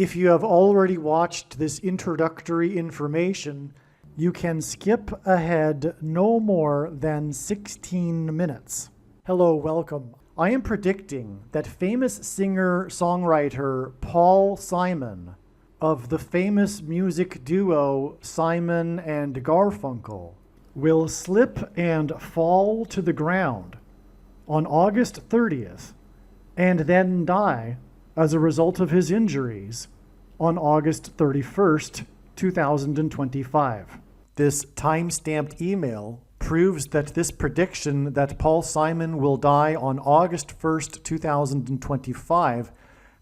If you have already watched this introductory information, you can skip ahead no more than 16 minutes. Hello, welcome. I am predicting that famous singer-songwriter Paul Simon of the famous music duo Simon and Garfunkel will slip and fall to the ground on August 30th and then die as a result of his injuries on August 31st, 2025. This time-stamped email proves that this prediction that Paul Simon will die on August 1st, 2025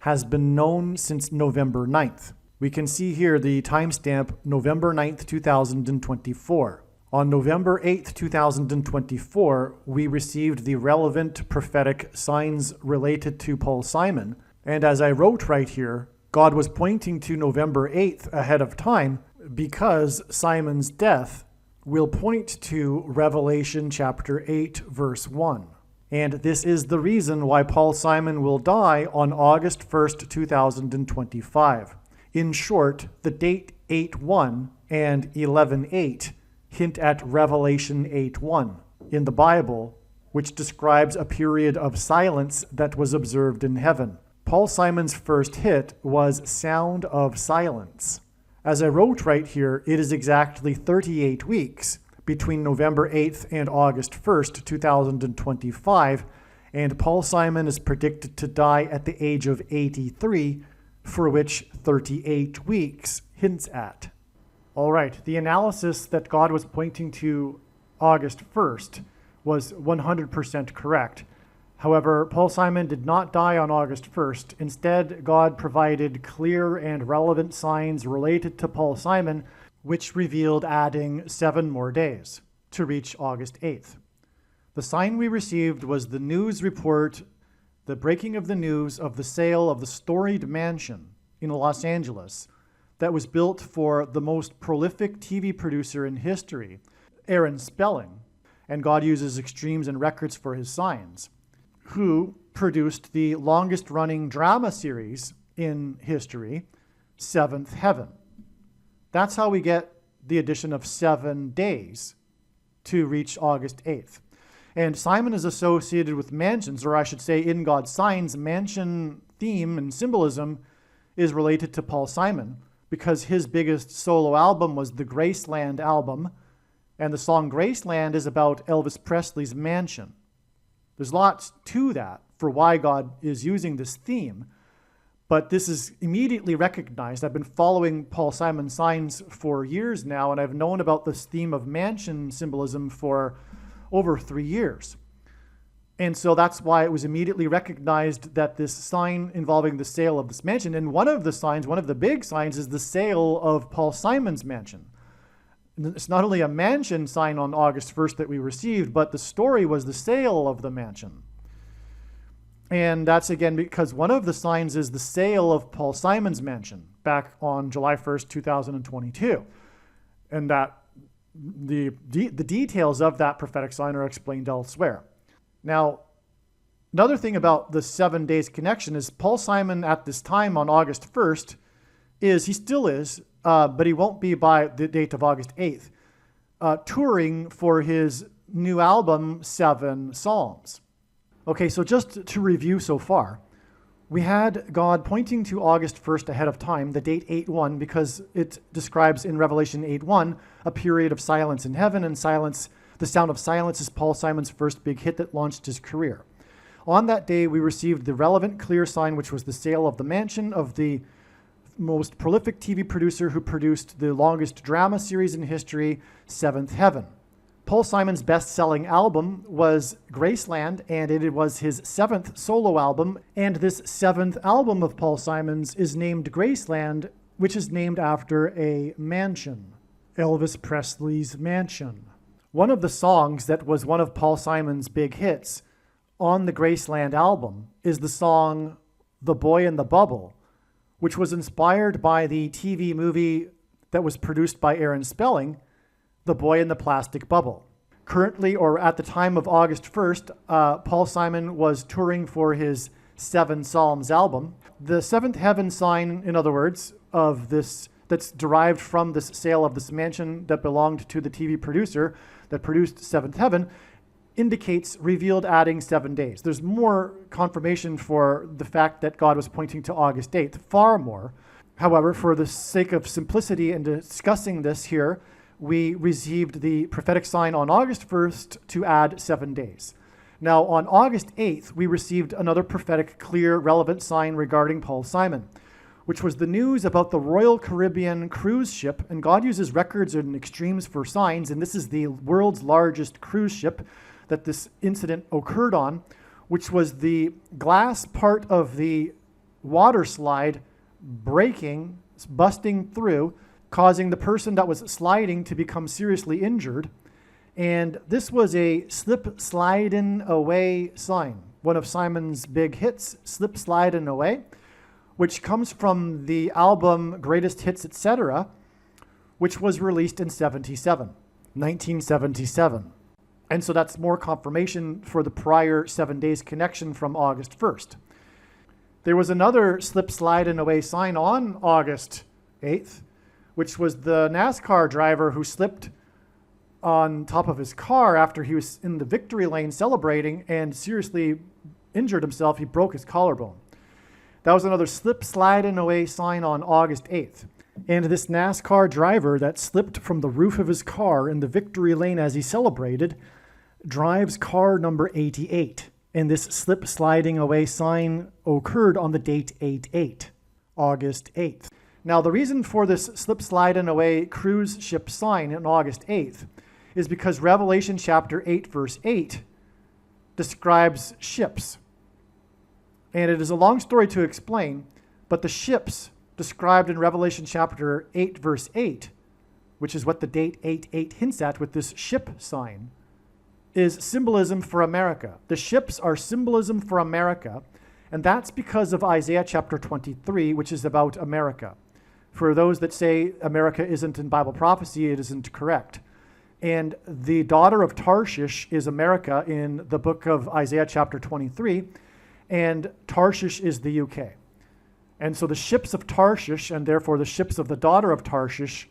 has been known since November 9th. We can see here the timestamp November 9th, 2024. On November 8th, 2024, we received the relevant prophetic signs related to Paul Simon. And as I wrote right here, God was pointing to November 8th ahead of time because Simon's death will point to Revelation chapter 8, verse 1. And this is the reason why Paul Simon will die on August 1st, 2025. In short, the date 8:1 and 11:8 hint at Revelation 8:1 in the Bible, which describes a period of silence that was observed in heaven. Paul Simon's first hit was Sound of Silence. As I wrote right here, it is exactly 38 weeks between November 8th and August 1st, 2025, and Paul Simon is predicted to die at the age of 83, for which 38 weeks hints at. All right, the analysis that God was pointing to August 1st was 100% correct. However, Paul Simon did not die on August 1st. Instead, God provided clear and relevant signs related to Paul Simon, which revealed adding 7 more days to reach August 8th. The sign we received was the news report, the breaking of the news of the sale of the storied mansion in Los Angeles that was built for the most prolific TV producer in history, Aaron Spelling, and God uses extremes and records for his signs, who produced the longest-running drama series in history, Seventh Heaven. That's how we get the addition of 7 days to reach August 8th. And Simon is associated with mansions, or I should say in God's signs, mansion theme and symbolism is related to Paul Simon because his biggest solo album was the Graceland album, and the song Graceland is about Elvis Presley's mansion. There's lots to that for why God is using this theme, but this is immediately recognized. I've been following Paul Simon's signs for years now, and I've known about this theme of mansion symbolism for over 3 years. And so that's why it was immediately recognized that this sign involving the sale of this mansion, and one of the big signs is the sale of Paul Simon's mansion. It's not only a mansion sign on August 1st that we received, but the story was the sale of the mansion. And that's again because one of the signs is the sale of Paul Simon's mansion back on July 1st, 2022. And that the details of that prophetic sign are explained elsewhere. Now, another thing about the 7 days connection is Paul Simon at this time on August 1st he still is, but he won't be by the date of August 8th, touring for his new album, 7 Psalms. Okay, so just to review so far, we had God pointing to August 1st ahead of time, the date 8:1, because it describes in Revelation 8:1 a period of silence in heaven, and silence, the sound of silence is Paul Simon's first big hit that launched his career. On that day, we received the relevant clear sign, which was the sale of the mansion of the most prolific TV producer who produced the longest drama series in history, Seventh Heaven. Paul Simon's best-selling album was Graceland, and it was his 7th solo album, and this 7th album of Paul Simon's is named Graceland, which is named after a mansion, Elvis Presley's mansion. One of the songs that was one of Paul Simon's big hits on the Graceland album is the song The Boy in the Bubble, which was inspired by the TV movie that was produced by Aaron Spelling, The Boy in the Plastic Bubble. Currently, or at the time of August 1st, Paul Simon was touring for his Seven Psalms album. The seventh heaven sign, in other words, of this, that's derived from this sale of this mansion that belonged to the TV producer that produced Seventh Heaven, indicates revealed adding 7 days. There's more confirmation for the fact that God was pointing to August 8th, far more. However, for the sake of simplicity in discussing this here, we received the prophetic sign on August 1st to add 7 days. Now, on August 8th, we received another prophetic, clear, relevant sign regarding Paul Simon, which was the news about the Royal Caribbean cruise ship. And God uses records and extremes for signs, and this is the world's largest cruise ship that this incident occurred on, which was the glass part of the water slide breaking, busting through, causing the person that was sliding to become seriously injured. And this was a Slip Slidin Away sign, one of Simon's big hits, Slip Slidin Away, which comes from the album Greatest Hits, Etc., which was released in 1977. And so that's more confirmation for the prior 7 days connection from August 1st. There was another Slip Slidin Away sign on August 8th, which was the NASCAR driver who slipped on top of his car after he was in the victory lane celebrating and seriously injured himself. He broke his collarbone. That was another Slip Slidin Away sign on August 8th. And this NASCAR driver that slipped from the roof of his car in the victory lane as he celebrated drives car number 88. And this Slip Sliding Away sign occurred on the date 8/8, August 8th. Now, the reason for this Slip Sliding Away cruise ship sign on August 8th is because Revelation chapter 8, verse 8 describes ships. And it is a long story to explain, but the ships described in Revelation chapter 8, verse 8, which is what the date 8/8 hints at with this ship sign, is symbolism for America. The ships are symbolism for America, and that's because of Isaiah chapter 23, which is about America. For those that say America isn't in Bible prophecy, it isn't correct. And the daughter of Tarshish is America in the book of Isaiah chapter 23, and Tarshish is the UK. And so the ships of Tarshish, and therefore the ships of the daughter of Tarshish,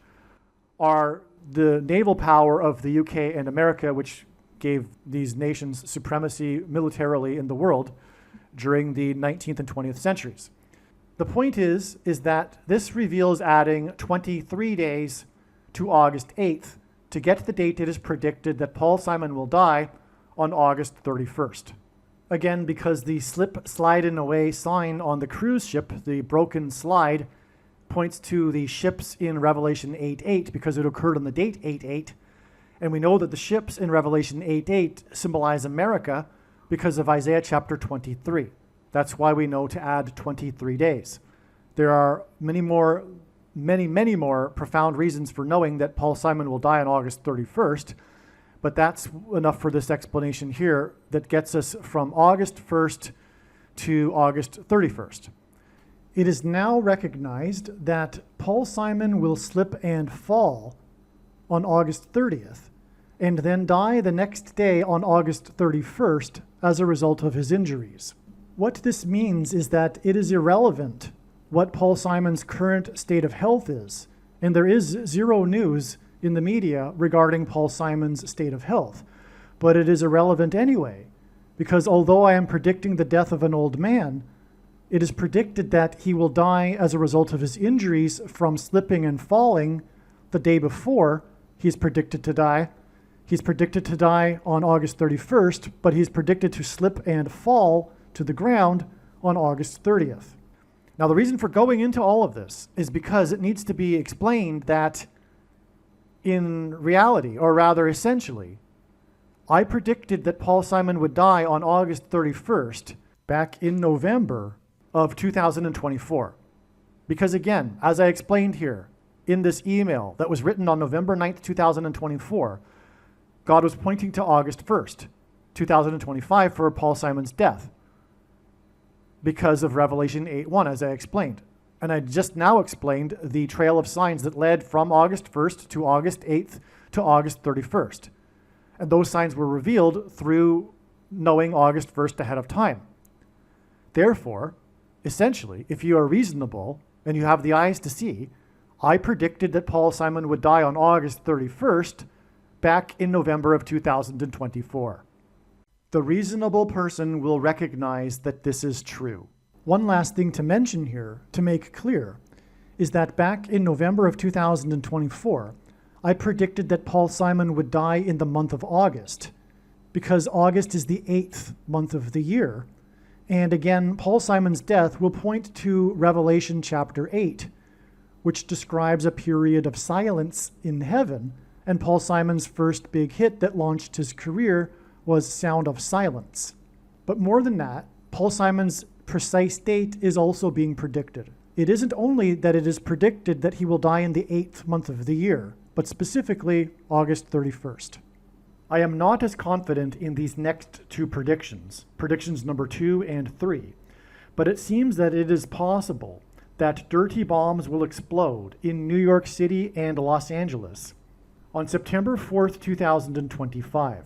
are the naval power of the UK and America, which gave these nations supremacy militarily in the world during the 19th and 20th centuries. The point is that this reveals adding 23 days to August 8th to get the date it is predicted that Paul Simon will die on August 31st. Again, because the Slip Slidin Away sign on the cruise ship, the broken slide, points to the ships in Revelation 8:8 because it occurred on the date 8/8. And we know that the ships in Revelation 8:8 symbolize America because of Isaiah chapter 23. That's why we know to add 23 days. There are many more profound reasons for knowing that Paul Simon will die on August 31st, but that's enough for this explanation here that gets us from August 1st to August 31st. It is now recognized that Paul Simon will slip and fall on August 30th, and then die the next day on August 31st as a result of his injuries. What this means is that it is irrelevant what Paul Simon's current state of health is, and there is zero news in the media regarding Paul Simon's state of health. But it is irrelevant anyway, because although I am predicting the death of an old man, it is predicted that he will die as a result of his injuries from slipping and falling the day before he's predicted to die. He's predicted to die on August 31st, but he's predicted to slip and fall to the ground on August 30th. Now, the reason for going into all of this is because it needs to be explained that in reality, or rather essentially, I predicted that Paul Simon would die on August 31st back in November of 2024. Because again, as I explained here, in this email that was written on November 9th, 2024, God was pointing to August 1st, 2025 for Paul Simon's death because of Revelation 8:1, as I explained. And I just now explained the trail of signs that led from August 1st to August 8th to August 31st. And those signs were revealed through knowing August 1st ahead of time. Therefore, essentially, if you are reasonable and you have the eyes to see, I predicted that Paul Simon would die on August 31st back in November of 2024. The reasonable person will recognize that this is true. One last thing to mention here, to make clear, is that back in November of 2024, I predicted that Paul Simon would die in the month of August, because August is the 8th month of the year. And again, Paul Simon's death will point to Revelation chapter 8, which describes a period of silence in heaven, and Paul Simon's first big hit that launched his career was Sound of Silence. But more than that, Paul Simon's precise date is also being predicted. It isn't only that it is predicted that he will die in the 8th month of the year, but specifically August 31st. I am not as confident in these next two predictions number 2 and 3, but it seems that it is possible that dirty bombs will explode in New York City and Los Angeles on September 4th, 2025.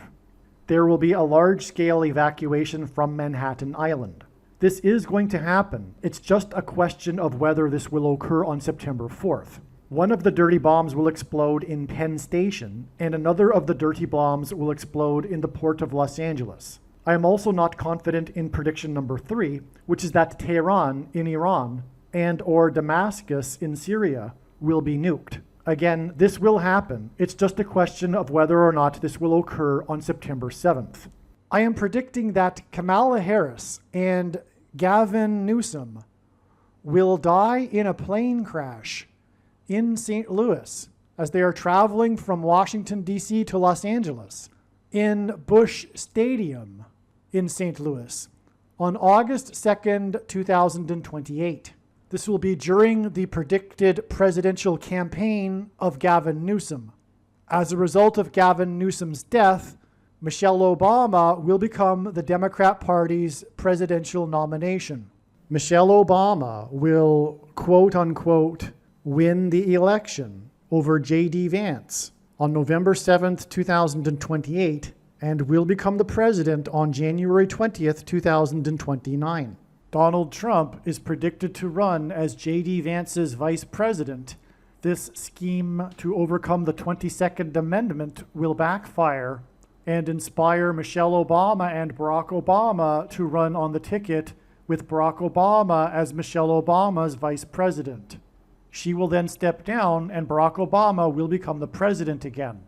There will be a large-scale evacuation from Manhattan Island. This is going to happen. It's just a question of whether this will occur on September 4th. One of the dirty bombs will explode in Penn Station, and another of the dirty bombs will explode in the port of Los Angeles. I am also not confident in prediction number 3, which is that Tehran in Iran and or Damascus in Syria will be nuked. Again, this will happen. It's just a question of whether or not this will occur on September 7th. I am predicting that Kamala Harris and Gavin Newsom will die in a plane crash in St. Louis as they are traveling from Washington, D.C. to Los Angeles in Busch Stadium in St. Louis on August 2nd, 2028. This will be during the predicted presidential campaign of Gavin Newsom. As a result of Gavin Newsom's death, Michelle Obama will become the Democrat Party's presidential nomination. Michelle Obama will, quote unquote, win the election over J.D. Vance on November 7th, 2028, and will become the president on January 20th, 2029. Donald Trump is predicted to run as J.D. Vance's vice president. This scheme to overcome the 22nd Amendment will backfire and inspire Michelle Obama and Barack Obama to run on the ticket with Barack Obama as Michelle Obama's vice president. She will then step down and Barack Obama will become the president again.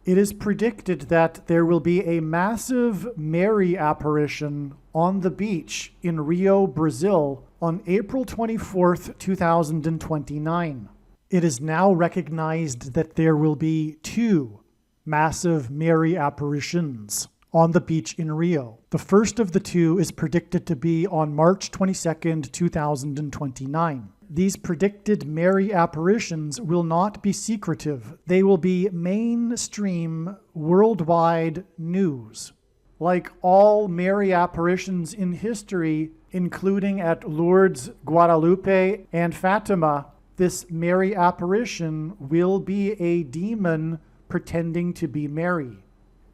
It is predicted that there will be a massive Mary apparition on the beach in Rio, Brazil on April 24th, 2029. It is now recognized that there will be 2 massive Mary apparitions on the beach in Rio. The first of the 2 is predicted to be on March 22nd, 2029. These predicted Mary apparitions will not be secretive. They will be mainstream, worldwide news. Like all Mary apparitions in history, including at Lourdes, Guadalupe, and Fatima, this Mary apparition will be a demon pretending to be Mary.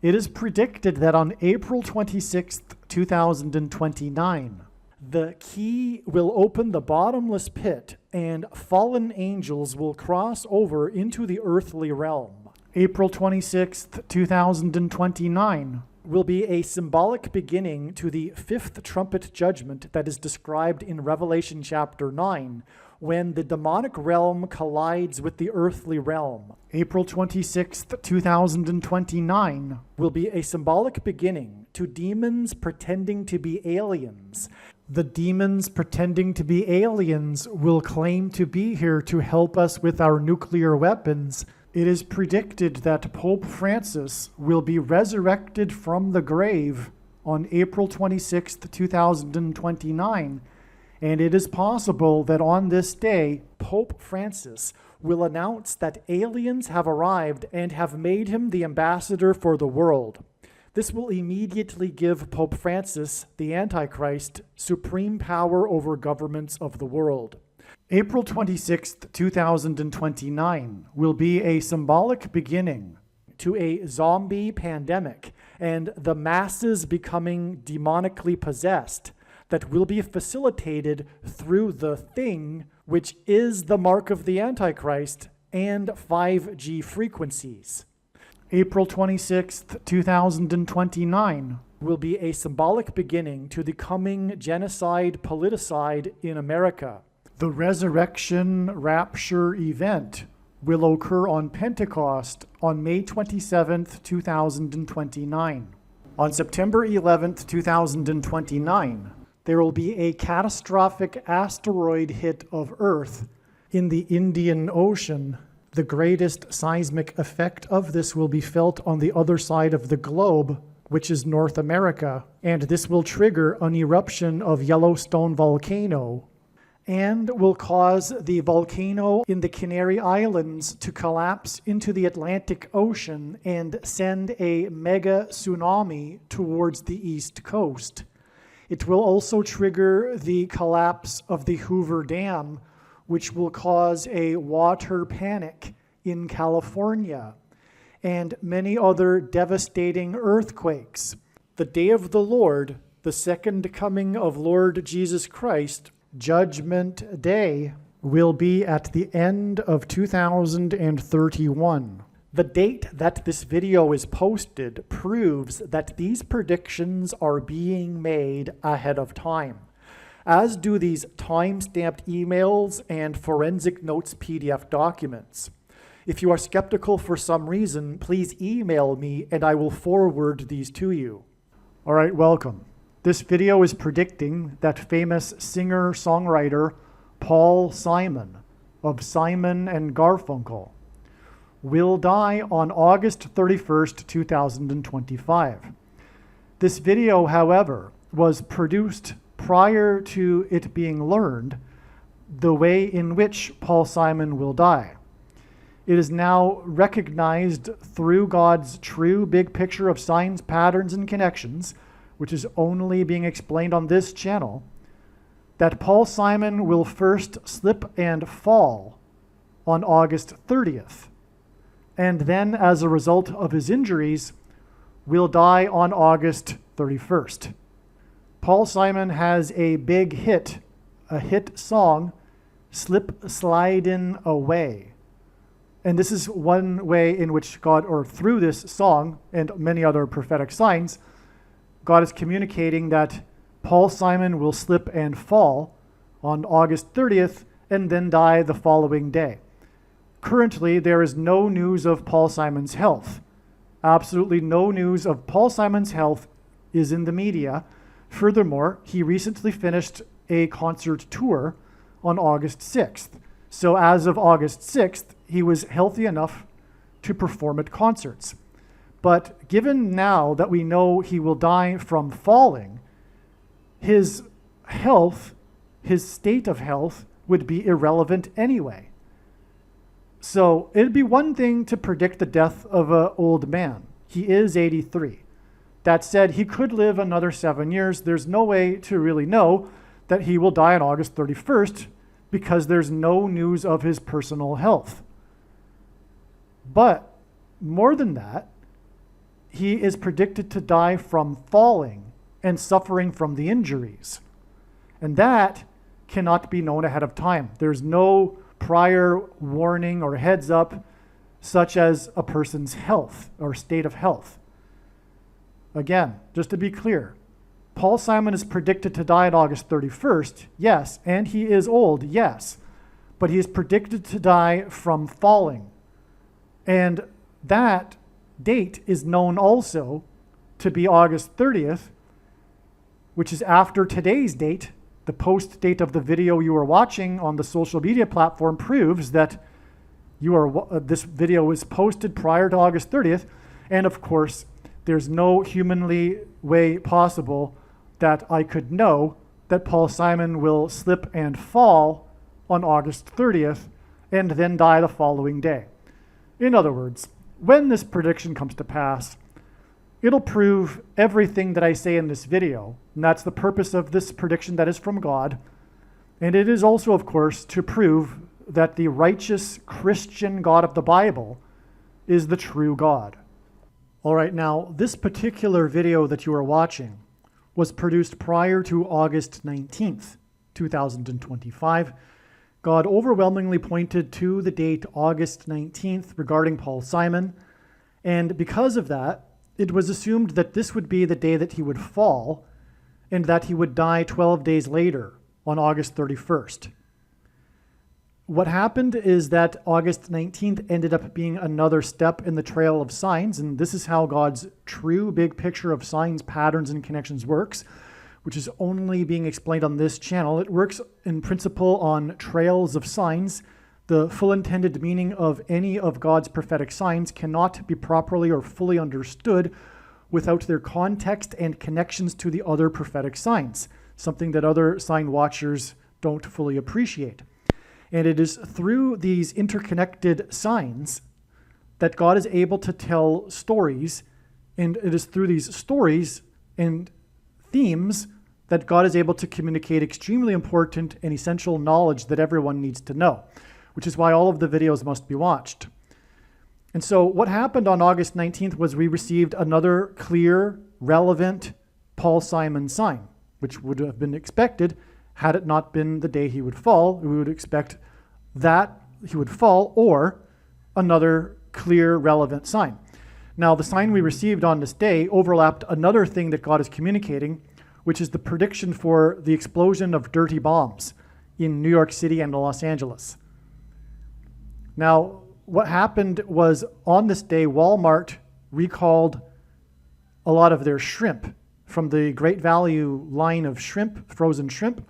It is predicted that on April 26th, 2029, the key will open the bottomless pit and fallen angels will cross over into the earthly realm. April 26th, 2029 will be a symbolic beginning to the 5th trumpet judgment that is described in Revelation chapter 9, when the demonic realm collides with the earthly realm. April 26th, 2029 will be a symbolic beginning to demons pretending to be aliens. The demons pretending to be aliens will claim to be here to help us with our nuclear weapons. It is predicted that Pope Francis will be resurrected from the grave on April 26th, 2029, and it is possible that on this day, Pope Francis will announce that aliens have arrived and have made him the ambassador for the world. This will immediately give Pope Francis, the Antichrist, supreme power over governments of the world. April 26th, 2029 will be a symbolic beginning to a zombie pandemic and the masses becoming demonically possessed that will be facilitated through the thing, which is the mark of the Antichrist and 5G frequencies. April 26th, 2029 will be a symbolic beginning to the coming genocide politicide in America. The resurrection rapture event will occur on Pentecost on May 27th, 2029. On September 11th, 2029, there will be a catastrophic asteroid hit of Earth in the Indian Ocean. The greatest seismic effect of this will be felt on the other side of the globe, which is North America, and this will trigger an eruption of Yellowstone volcano and will cause the volcano in the Canary Islands to collapse into the Atlantic Ocean and send a mega tsunami towards the East Coast. It will also trigger the collapse of the Hoover Dam, which will cause a water panic in California, and many other devastating earthquakes. The day of the Lord, the second coming of Lord Jesus Christ, Judgment Day, will be at the end of 2031. The date that this video is posted proves that these predictions are being made ahead of time, as do these time-stamped emails and forensic notes PDF documents. If you are skeptical for some reason, please email me and I will forward these to you. All right, welcome. This video is predicting that famous singer-songwriter Paul Simon of Simon and Garfunkel will die on August 31st, 2025. This video, however, was produced prior to it being learned the way in which Paul Simon will die. It is now recognized through God's true big picture of signs, patterns, and connections, which is only being explained on this channel, that Paul Simon will first slip and fall on August 30th, and then, as a result of his injuries, will die on August 31st. Paul Simon has a big hit, a hit song, Slip Slidin Away. And this is one way in which God, or through this song and many other prophetic signs, God is communicating that Paul Simon will slip and fall on August 30th and then die the following day. Currently, there is no news of Paul Simon's health. Absolutely no news of Paul Simon's health is in the media. Furthermore, he recently finished a concert tour on August 6th. So as of August 6th, he was healthy enough to perform at concerts. But given now that we know he will die from falling, his health, his state of health, would be irrelevant anyway. So it'd be one thing to predict the death of an old man. He is 83. That said, he could live another 7 years. There's no way to really know that he will die on August 31st because there's no news of his personal health. But more than that, he is predicted to die from falling and suffering from the injuries. And that cannot be known ahead of time. There's no prior warning or heads up, such as a person's health or state of health. Again, just to be clear, Paul Simon is predicted to die on August 31st, yes, and he is old, yes, but he is predicted to die from falling. And that date is known also to be August 30th, which is after today's date. The post date of the video you are watching on the social media platform proves that this video was posted prior to August 30th. And of course, there's no humanly way possible that I could know that Paul Simon will slip and fall on August 30th and then die the following day. In other words, when this prediction comes to pass, it'll prove everything that I say in this video, and that's the purpose of this prediction that is from God. And it is also, of course, to prove that the righteous Christian God of the Bible is the true God. All right, now, this particular video that you are watching was produced prior to August 19th, 2025. God overwhelmingly pointed to the date August 19th regarding Paul Simon, and because of that, it was assumed that this would be the day that he would fall and that he would die 12 days later on August 31st. What happened is that August 19th ended up being another step in the trail of signs, and this is how God's true big picture of signs, patterns, and connections works, which is only being explained on this channel. It works in principle on trails of signs. The full intended meaning of any of God's prophetic signs cannot be properly or fully understood without their context and connections to the other prophetic signs, something that other sign watchers don't fully appreciate. And it is through these interconnected signs that God is able to tell stories, and it is through these stories and themes that God is able to communicate extremely important and essential knowledge that everyone needs to know, which is why all of the videos must be watched. And so what happened on August 19th was we received another clear, relevant Paul Simon sign, which would have been expected had it not been the day he would fall. We would expect that he would fall or another clear, relevant sign. Now, the sign we received on this day overlapped another thing that God is communicating, which is the prediction for the explosion of dirty bombs in New York City and Los Angeles. Now, what happened was on this day, Walmart recalled a lot of their shrimp from the Great Value line of shrimp, frozen shrimp.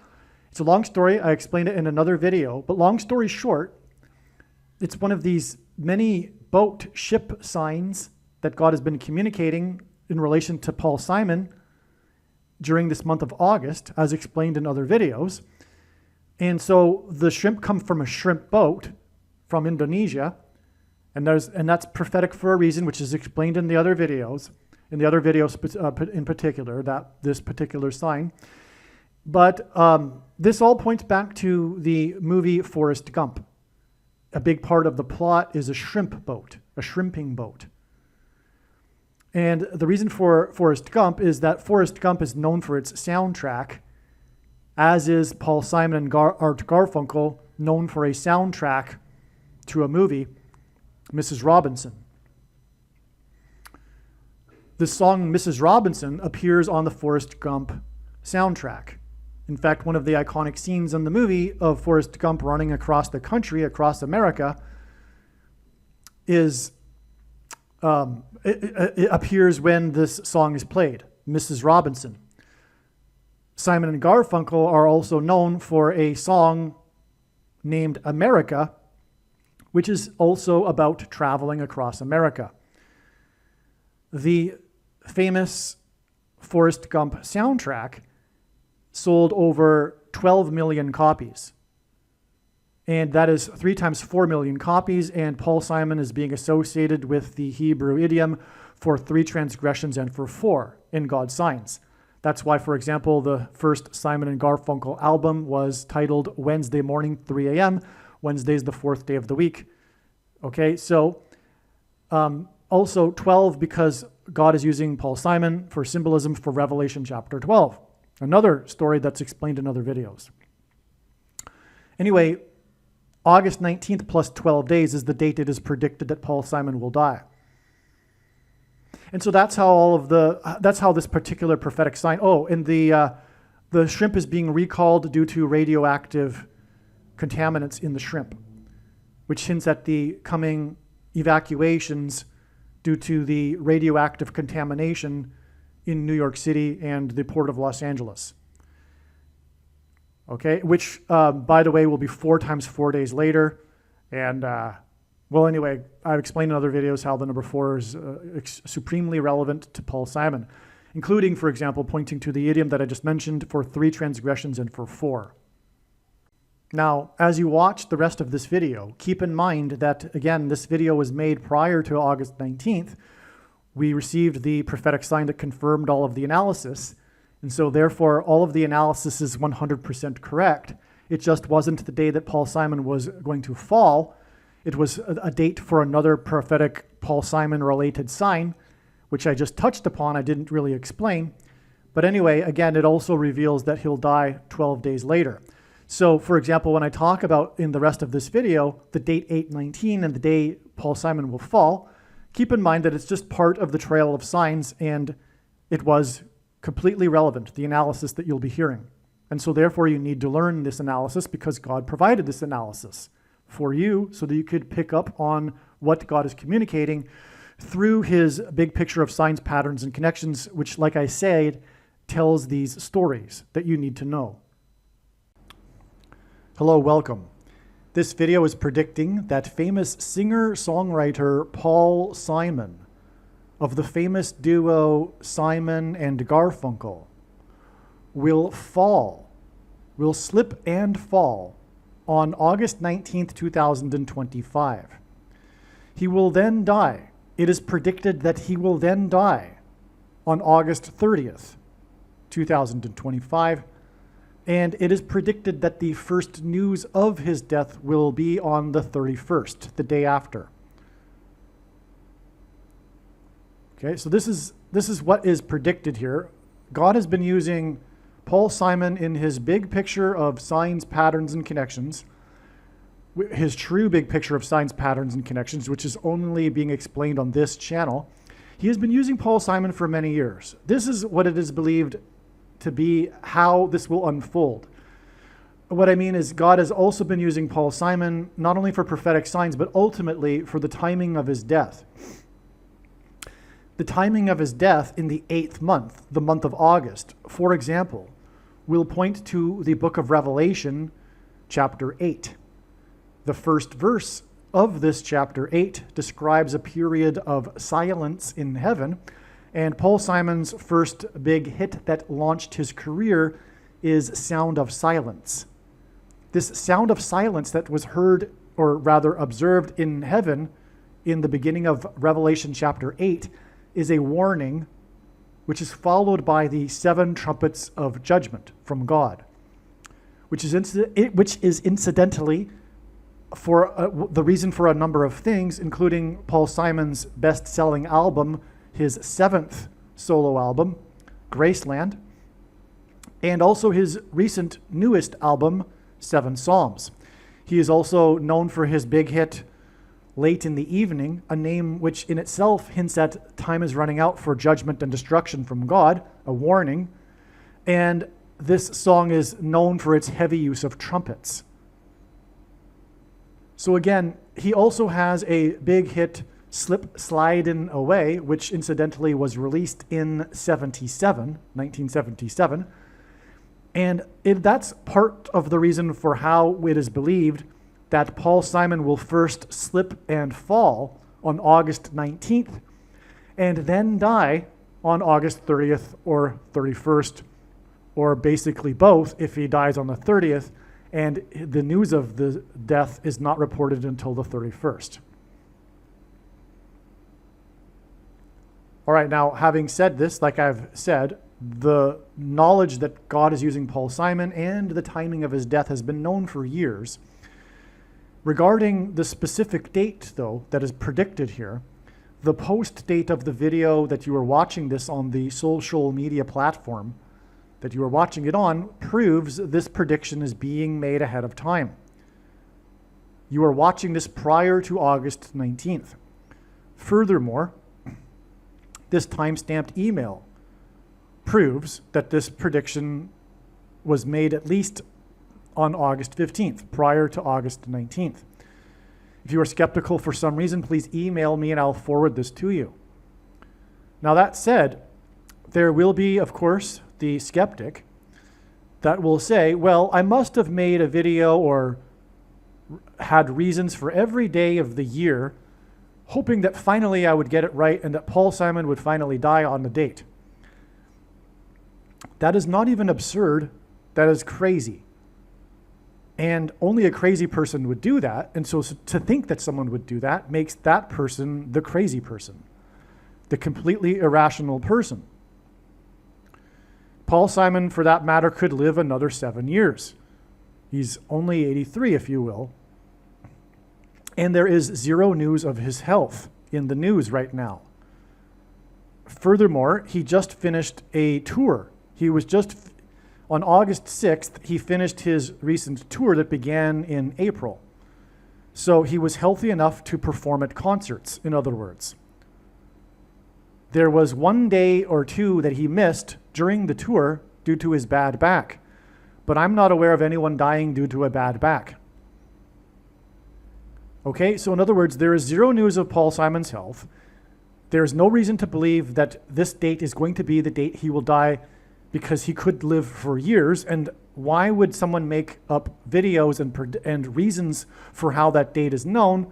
It's a long story. I explained it in another video, but long story short, it's one of these many boat ship signs that God has been communicating in relation to Paul Simon during this month of August, as explained in other videos. And so the shrimp come from a shrimp boat from Indonesia, and that's prophetic for a reason, which is explained in the other videos, in particular, this particular sign. But this all points back to the movie Forrest Gump. A big part of the plot is a shrimp boat, a shrimping boat. And the reason for Forrest Gump is that Forrest Gump is known for its soundtrack, as is Paul Simon and Art Garfunkel known for a soundtrack to a movie, Mrs. Robinson. The song Mrs. Robinson appears on the Forrest Gump soundtrack. In fact, one of the iconic scenes in the movie of Forrest Gump running across the country, across America, is it appears when this song is played, Mrs. Robinson. Simon and Garfunkel are also known for a song named America, which is also about traveling across America. The famous Forrest Gump soundtrack sold over 12 million copies. And that is 3 times 4 million copies, and Paul Simon is being associated with the Hebrew idiom for 3 transgressions and for 4 in God's signs. That's why, for example, the first Simon and Garfunkel album was titled Wednesday Morning, 3 a.m. Wednesday's the 4th day of the week. Okay, so also 12 because God is using Paul Simon for symbolism for Revelation chapter 12. Another story that's explained in other videos. Anyway, August 19th plus 12 days is the date it is predicted that Paul Simon will die. And so that's how this particular prophetic sign, and the shrimp is being recalled due to radioactive contaminants in the shrimp, which hints at the coming evacuations due to the radioactive contamination in New York City and the port of Los Angeles. Okay, which, by the way, will be 4 times 4 days later. And, anyway, I've explained in other videos how the number 4 is supremely relevant to Paul Simon, including, for example, pointing to the idiom that I just mentioned for 3 transgressions and for 4. Now, as you watch the rest of this video, keep in mind that, again, this video was made prior to August 19th. We received the prophetic sign that confirmed all of the analysis. And so therefore, all of the analysis is 100% correct. It just wasn't the day that Paul Simon was going to fall. It was a date for another prophetic Paul Simon related sign, which I just touched upon. I didn't really explain. But anyway, again, it also reveals that he'll die 12 days later. So, for example, when I talk about in the rest of this video, the date 8/19 and the day Paul Simon will fall, keep in mind that it's just part of the trail of signs, and it was completely relevant, the analysis that you'll be hearing. And so therefore you need to learn this analysis because God provided this analysis for you so that you could pick up on what God is communicating through his big picture of signs, patterns, and connections, which, like I said, tells these stories that you need to know. Hello, welcome. This video is predicting that famous singer-songwriter Paul Simon of the famous duo Simon and Garfunkel will slip and fall on August 19th, 2025. He will then die. It is predicted that he will then die on August 30th, 2025. And it is predicted that the first news of his death will be on the 31st, the day after. Okay, so this is what is predicted here. God has been using Paul Simon in his big picture of signs, patterns, and connections, his true big picture of signs, patterns, and connections, which is only being explained on this channel. He has been using Paul Simon for many years. This is what it is believed to be how this will unfold. What I mean is God has also been using Paul Simon not only for prophetic signs, but ultimately for the timing of his death. The timing of his death in the 8th month, the month of August, for example, will point to the book of Revelation, chapter 8. The first verse of this chapter 8 describes a period of silence in heaven. And Paul Simon's first big hit that launched his career is Sound of Silence. This sound of silence that was heard, or rather observed in heaven in the beginning of Revelation chapter 8 is a warning which is followed by the 7 trumpets of judgment from God, which is incidentally for the reason for a number of things, including Paul Simon's best-selling album, his 7th solo album, Graceland, and also his recent newest album, 7 Psalms. He is also known for his big hit, Late in the Evening, a name which in itself hints at time is running out for judgment and destruction from God, a warning. And this song is known for its heavy use of trumpets. So again, he also has a big hit, Slip Slidin Away, which incidentally was released in 1977. And that's part of the reason for how it is believed that Paul Simon will first slip and fall on August 19th and then die on August 30th or 31st, or basically both if he dies on the 30th, and the news of the death is not reported until the 31st. All right, now having said this, like I've said, the knowledge that God is using Paul Simon and the timing of his death has been known for years. Regarding the specific date, though, that is predicted here, the post date of the video that you are watching this on the social media platform that you are watching it on proves this prediction is being made ahead of time. You are watching this prior to August 19th. Furthermore, this time-stamped email proves that this prediction was made at least on August 15th, prior to August 19th. If you are skeptical for some reason, please email me and I'll forward this to you. Now that said, there will be, of course, the skeptic that will say, well, I must have made a video or had reasons for every day of the year hoping that finally I would get it right and that Paul Simon would finally die on the date. That is not even absurd. That is crazy. And only a crazy person would do that. And so to think that someone would do that makes that person the crazy person, the completely irrational person. Paul Simon, for that matter, could live another 7 years. He's only 83, if you will. And there is zero news of his health in the news right now. Furthermore, he just finished a tour He was just, on August 6th, he finished his recent tour that began in April. So he was healthy enough to perform at concerts, in other words. There was 1 day or two that he missed during the tour due to his bad back. But I'm not aware of anyone dying due to a bad back. Okay, so in other words, there is zero news of Paul Simon's health. There is no reason to believe that this date is going to be the date he will die, because he could live for years. And why would someone make up videos and reasons for how that date is known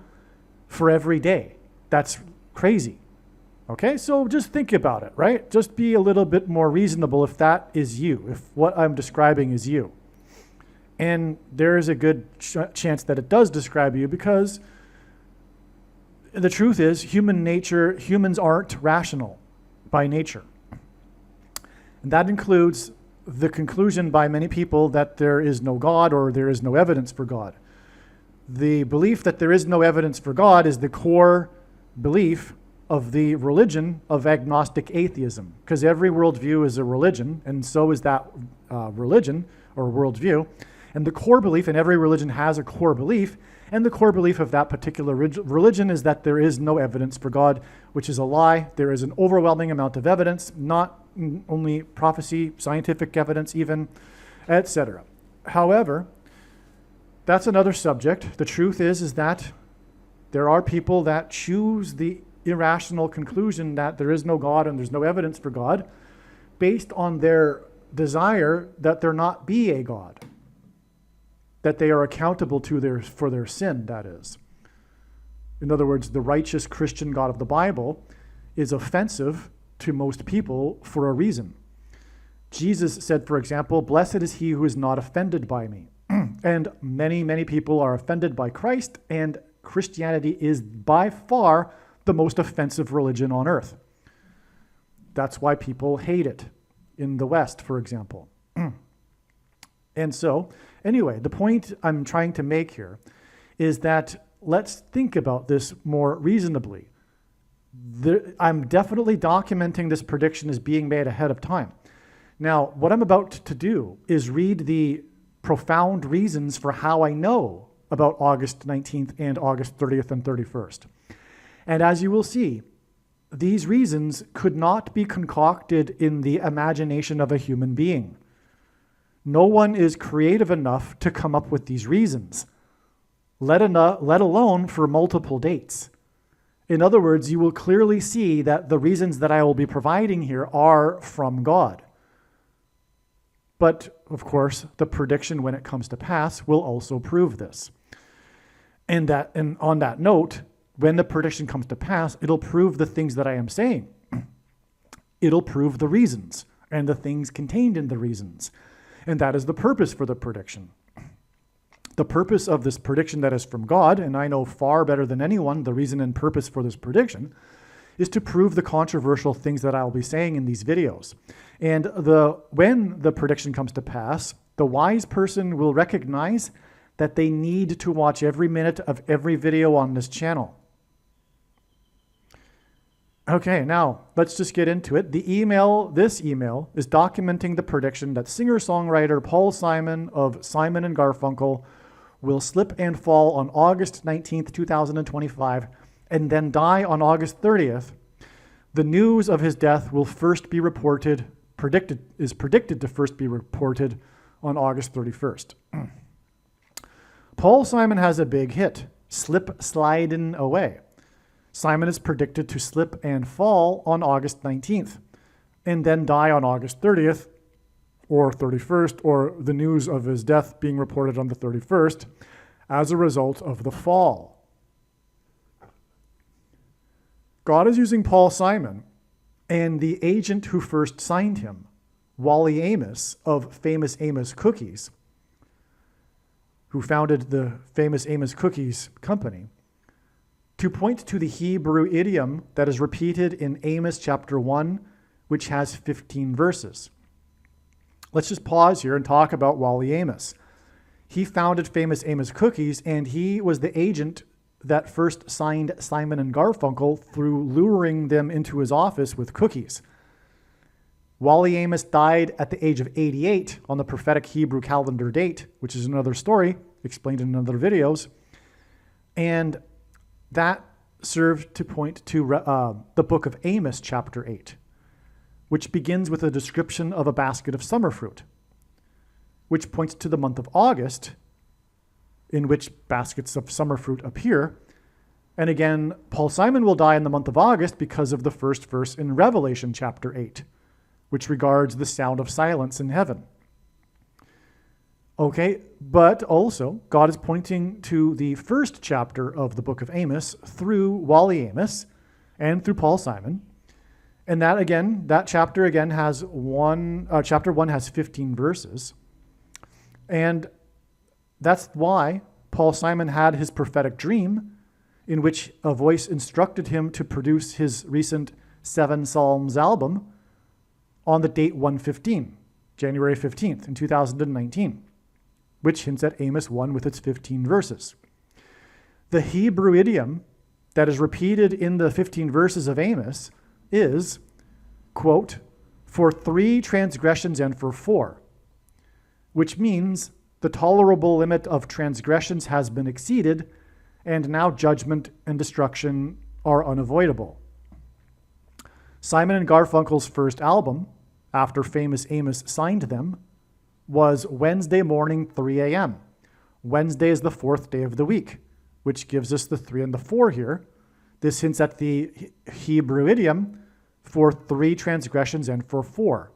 for every day? That's crazy. Okay, so just think about it, right? Just be a little bit more reasonable if that is you, if what I'm describing is you. And there is a good chance that it does describe you, because the truth is, humans aren't rational by nature. And that includes the conclusion by many people that there is no God or there is no evidence for God. The belief that there is no evidence for God is the core belief of the religion of agnostic atheism, because every worldview is a religion, and so is that religion or worldview. And the core belief, and every religion has a core belief, and the core belief of that particular religion is that there is no evidence for God, which is a lie. There is an overwhelming amount of evidence, not only prophecy, scientific evidence even, etc. However, that's another subject. The truth is that there are people that choose the irrational conclusion that there is no God and there's no evidence for God based on their desire that there not be a God, that they are accountable to for their sin, that is. In other words, the righteous Christian God of the Bible is offensive to most people for a reason. Jesus said, for example, "Blessed is he who is not offended by me." And many, many people are offended by Christ, and Christianity is by far the most offensive religion on earth. That's why people hate it in the West, for example. And so, anyway, the point I'm trying to make here is that let's think about this more reasonably. I'm definitely documenting this prediction as being made ahead of time. Now, what I'm about to do is read the profound reasons for how I know about August 19th and August 30th and 31st. And as you will see, these reasons could not be concocted in the imagination of a human being. No one is creative enough to come up with these reasons, let alone for multiple dates. In other words, you will clearly see that the reasons that I will be providing here are from God. But, of course, the prediction when it comes to pass will also prove this. And on that note, when the prediction comes to pass, it'll prove the things that I am saying. It'll prove the reasons and the things contained in the reasons. And that is the purpose for the prediction. The purpose of this prediction that is from God, and I know far better than anyone the reason and purpose for this prediction, is to prove the controversial things that I'll be saying in these videos. And when the prediction comes to pass, the wise person will recognize that they need to watch every minute of every video on this channel. Okay, now let's just get into it. This email is documenting the prediction that singer-songwriter Paul Simon of Simon & Garfunkel will slip and fall on August 19th, 2025, and then die on August 30th. The news of his death will is predicted to first be reported on August 31st. Paul Simon has a big hit, Slip Slidin Away. Simon is predicted to slip and fall on August 19th and then die on August 30th or 31st, or the news of his death being reported on the 31st as a result of the fall. God is using Paul Simon and the agent who first signed him, Wally Amos of Famous Amos Cookies, who founded the Famous Amos Cookies company, to point to the Hebrew idiom that is repeated in Amos chapter 1, which has 15 verses. Let's just pause here and talk about Wally Amos. He founded Famous Amos Cookies, and he was the agent that first signed Simon & Garfunkel through luring them into his office with cookies. Wally Amos died at the age of 88 on the prophetic Hebrew calendar date, which is another story explained in other videos. And that served to point to the book of Amos, chapter 8, which begins with a description of a basket of summer fruit, which points to the month of August, in which baskets of summer fruit appear. And again, Paul Simon will die in the month of August because of the first verse in Revelation chapter 8, which regards the sound of silence in heaven. Okay, but also God is pointing to the first chapter of the book of Amos through Wally Amos and through Paul Simon. And that chapter again has chapter 1 has 15 verses. And that's why Paul Simon had his prophetic dream, in which a voice instructed him to produce his recent 7 Psalms album on the date 1/15, January 15th in 2019, which hints at Amos 1 with its 15 verses. The Hebrew idiom that is repeated in the 15 verses of Amos is, quote, "for 3 transgressions and for 4, which means the tolerable limit of transgressions has been exceeded, and now judgment and destruction are unavoidable." Simon and Garfunkel's first album, after famous Amos signed them, was Wednesday morning, 3 a.m. Wednesday is the 4th day of the week, which gives us the 3 and the 4 here. This hints at the Hebrew idiom for 3 transgressions and for 4.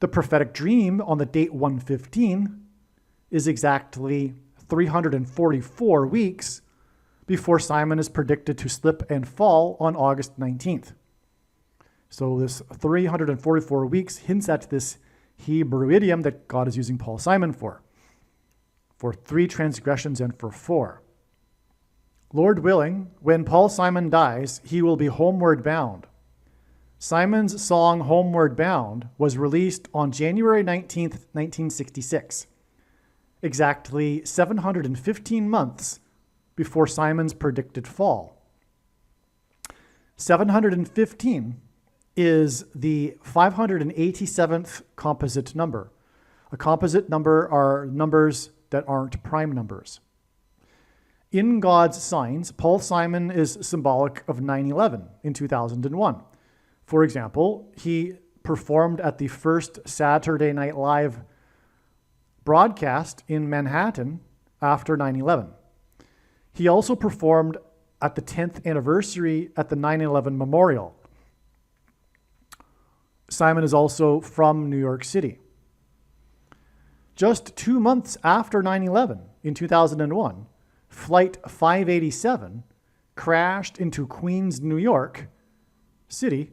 The prophetic dream on the date 1/15 is exactly 344 weeks before Simon is predicted to slip and fall on August 19th. So this 344 weeks hints at this Hebrew idiom that God is using Paul Simon for 3 transgressions and for 4. Lord willing, when Paul Simon dies, he will be homeward bound. Simon's song Homeward Bound was released on January 19th, 1966, exactly 715 months before Simon's predicted fall. 715 is the 587th composite number. A composite number are numbers that aren't prime numbers. In God's signs, Paul Simon is symbolic of 9/11 in 2001. For example, he performed at the first Saturday Night Live broadcast in Manhattan after 9/11. He also performed at the 10th anniversary at the 9/11 Memorial. Simon is also from New York City. Just 2 months after 9/11, in 2001, Flight 587 crashed into Queens, New York City,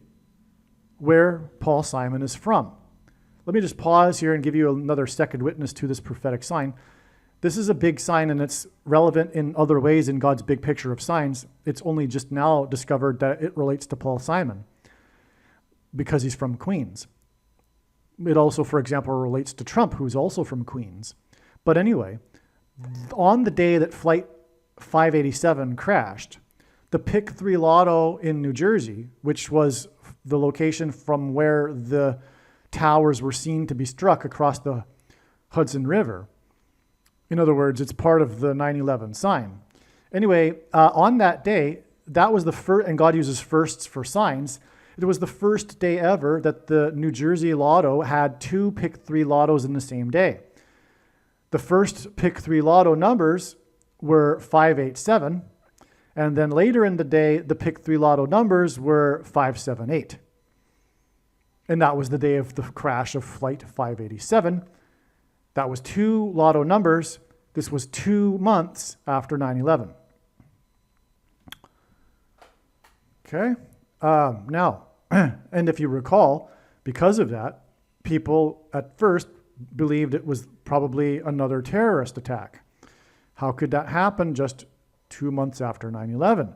where Paul Simon is from. Let me just pause here and give you another second witness to this prophetic sign. This is a big sign, and it's relevant in other ways in God's big picture of signs. It's only just now discovered that it relates to Paul Simon because he's from Queens. It also, for example, relates to Trump, who's also from Queens. But anyway, on the day that Flight 587 crashed, the Pick 3 Lotto in New Jersey, which was the location from where the towers were seen to be struck across the Hudson River. In other words, it's part of the 9/11 sign. Anyway, on that day, that was the first, and God uses firsts for signs. It was the first day ever that the New Jersey Lotto had 2 Pick 3 Lottos in the same day. The first Pick 3 Lotto numbers were 587, and then later in the day, the Pick 3 Lotto numbers were 578. And that was the day of the crash of Flight 587. That was 2 Lotto numbers. This was 2 months after 9/11. Okay. Now, and if you recall, because of that, people at first believed it was probably another terrorist attack. How could that happen just 2 months after 9/11?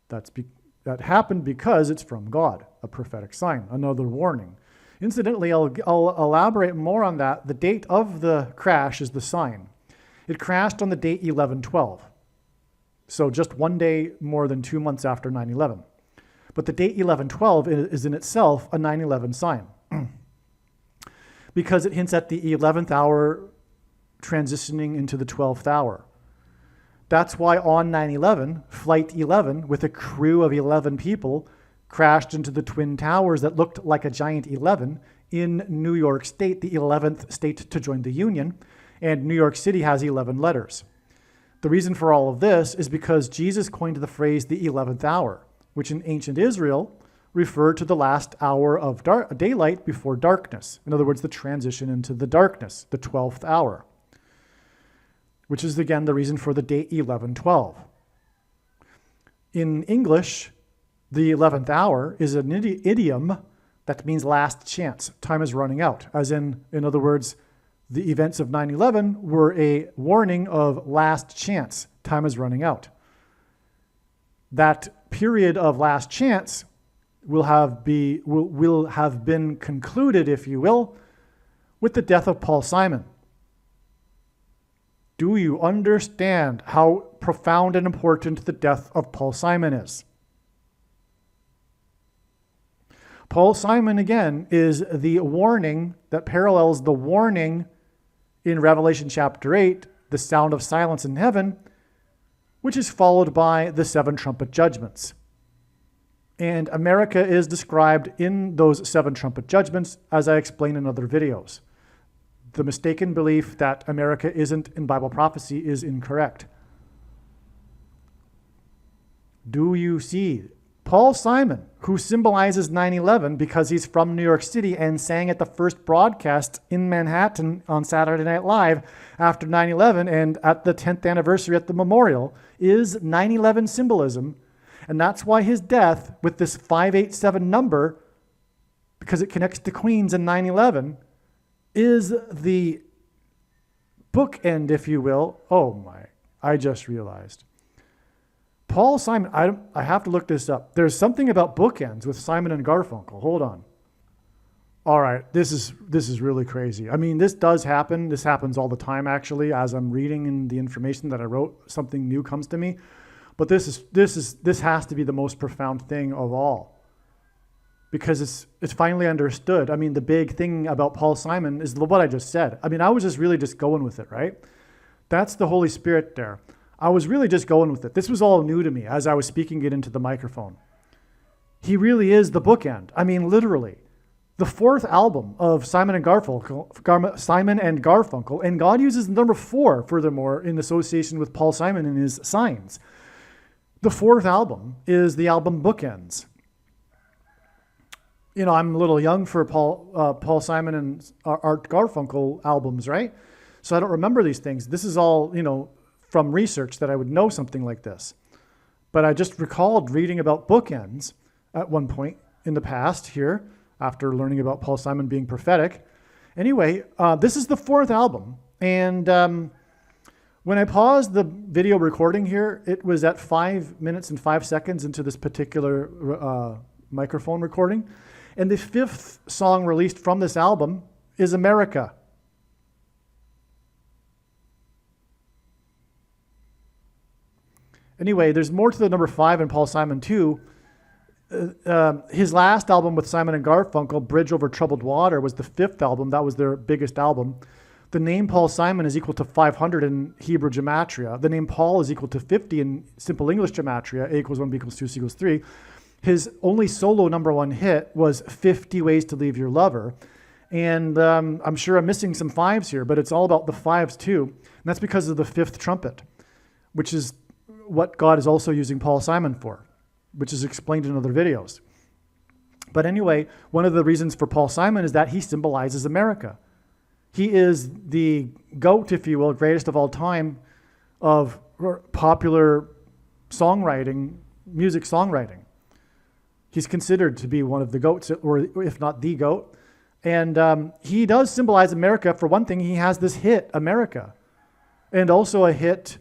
That happened because it's from God, a prophetic sign, another warning. Incidentally, I'll elaborate more on that. The date of the crash is the sign. It crashed on the date 11/12, so just 1 day more than 2 months after 9/11. But the date 1112 is in itself a 9/11 sign because it hints at the 11th hour transitioning into the 12th hour. That's why on 9/11, Flight 11, with a crew of 11 people, crashed into the Twin Towers that looked like a giant 11 in New York State, the 11th state to join the Union, and New York City has 11 letters. The reason for all of this is because Jesus coined the phrase the 11th hour, which in ancient Israel referred to the last hour of daylight before darkness. In other words, the transition into the darkness, the 12th hour, which is again the reason for the date 1112. In English, the 11th hour is an idiom that means last chance. Time is running out. As in other words, the events of 9/11 were a warning of last chance. Time is running out. That period of last chance will have been concluded, if you will, with the death of Paul Simon. Do you understand how profound and important the death of Paul Simon is? Paul Simon, again, is the warning that parallels the warning in Revelation chapter 8, the sound of silence in heaven, which is followed by the 7 trumpet judgments. And America is described in those 7 trumpet judgments, as I explained in other videos. The mistaken belief that America isn't in Bible prophecy is incorrect. Do you see? Paul Simon, who symbolizes 9/11 because he's from New York City and sang at the first broadcast in Manhattan on Saturday Night Live after 9/11 and at the 10th anniversary at the memorial, is 9/11 symbolism. And that's why his death with this 587 number, because it connects to Queens and 9/11, is the bookend, if you will. Oh my, I just realized. Paul Simon, I have to look this up. There's something about bookends with Simon and Garfunkel. Hold on. All right, this is really crazy. I mean, this does happen. This happens all the time, actually. As I'm reading in the information that I wrote, something new comes to me. But this has to be the most profound thing of all, because it's finally understood. I mean, the big thing about Paul Simon is what I just said. I mean, I was just really just going with it, right? That's the Holy Spirit there. I was really just going with it. This was all new to me as I was speaking it into the microphone. He really is the bookend. I mean, literally. The 4th album of Simon and Garfunkel, and God uses the number 4, furthermore, in association with Paul Simon and his signs. The 4th album is the album Bookends. You know, I'm a little young for Paul Simon and Art Garfunkel albums, right? So I don't remember these things. This is all, from research that I would know something like this. But I just recalled reading about bookends at one point in the past here, after learning about Paul Simon being prophetic. Anyway, this is the 4th album. And when I paused the video recording here, it was at 5 minutes and 5 seconds into this particular microphone recording. And the 5th song released from this album is America. Anyway, there's more to the number 5 in Paul Simon too. His last album with Simon and Garfunkel, Bridge Over Troubled Water, was the 5th album. That was their biggest album. The name Paul Simon is equal to 500 in Hebrew gematria. The name Paul is equal to 50 in simple English gematria. A equals 1, B equals 2, C equals 3. His only solo number 1 hit was 50 Ways to Leave Your Lover. And I'm sure I'm missing some 5s here, but it's all about the 5s too. And that's because of the 5th trumpet, which is what God is also using Paul Simon for, which is explained in other videos. But anyway, one of the reasons for Paul Simon is that he symbolizes America. He is the GOAT, if you will, greatest of all time of popular songwriting, music songwriting. He's considered to be one of the GOATs, or if not the GOAT. And he does symbolize America. For one thing, he has this hit, America, and also a hit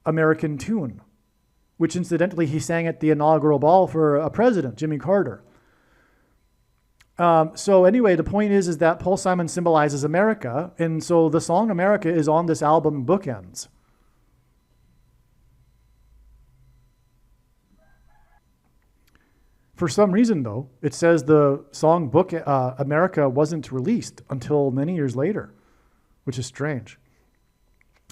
American Tune, which incidentally he sang at the inaugural ball for a president, Jimmy Carter. So anyway, the point is that Paul Simon symbolizes America, and so the song America is on this album Bookends. For some reason, though, it says the song book America wasn't released until many years later, which is strange.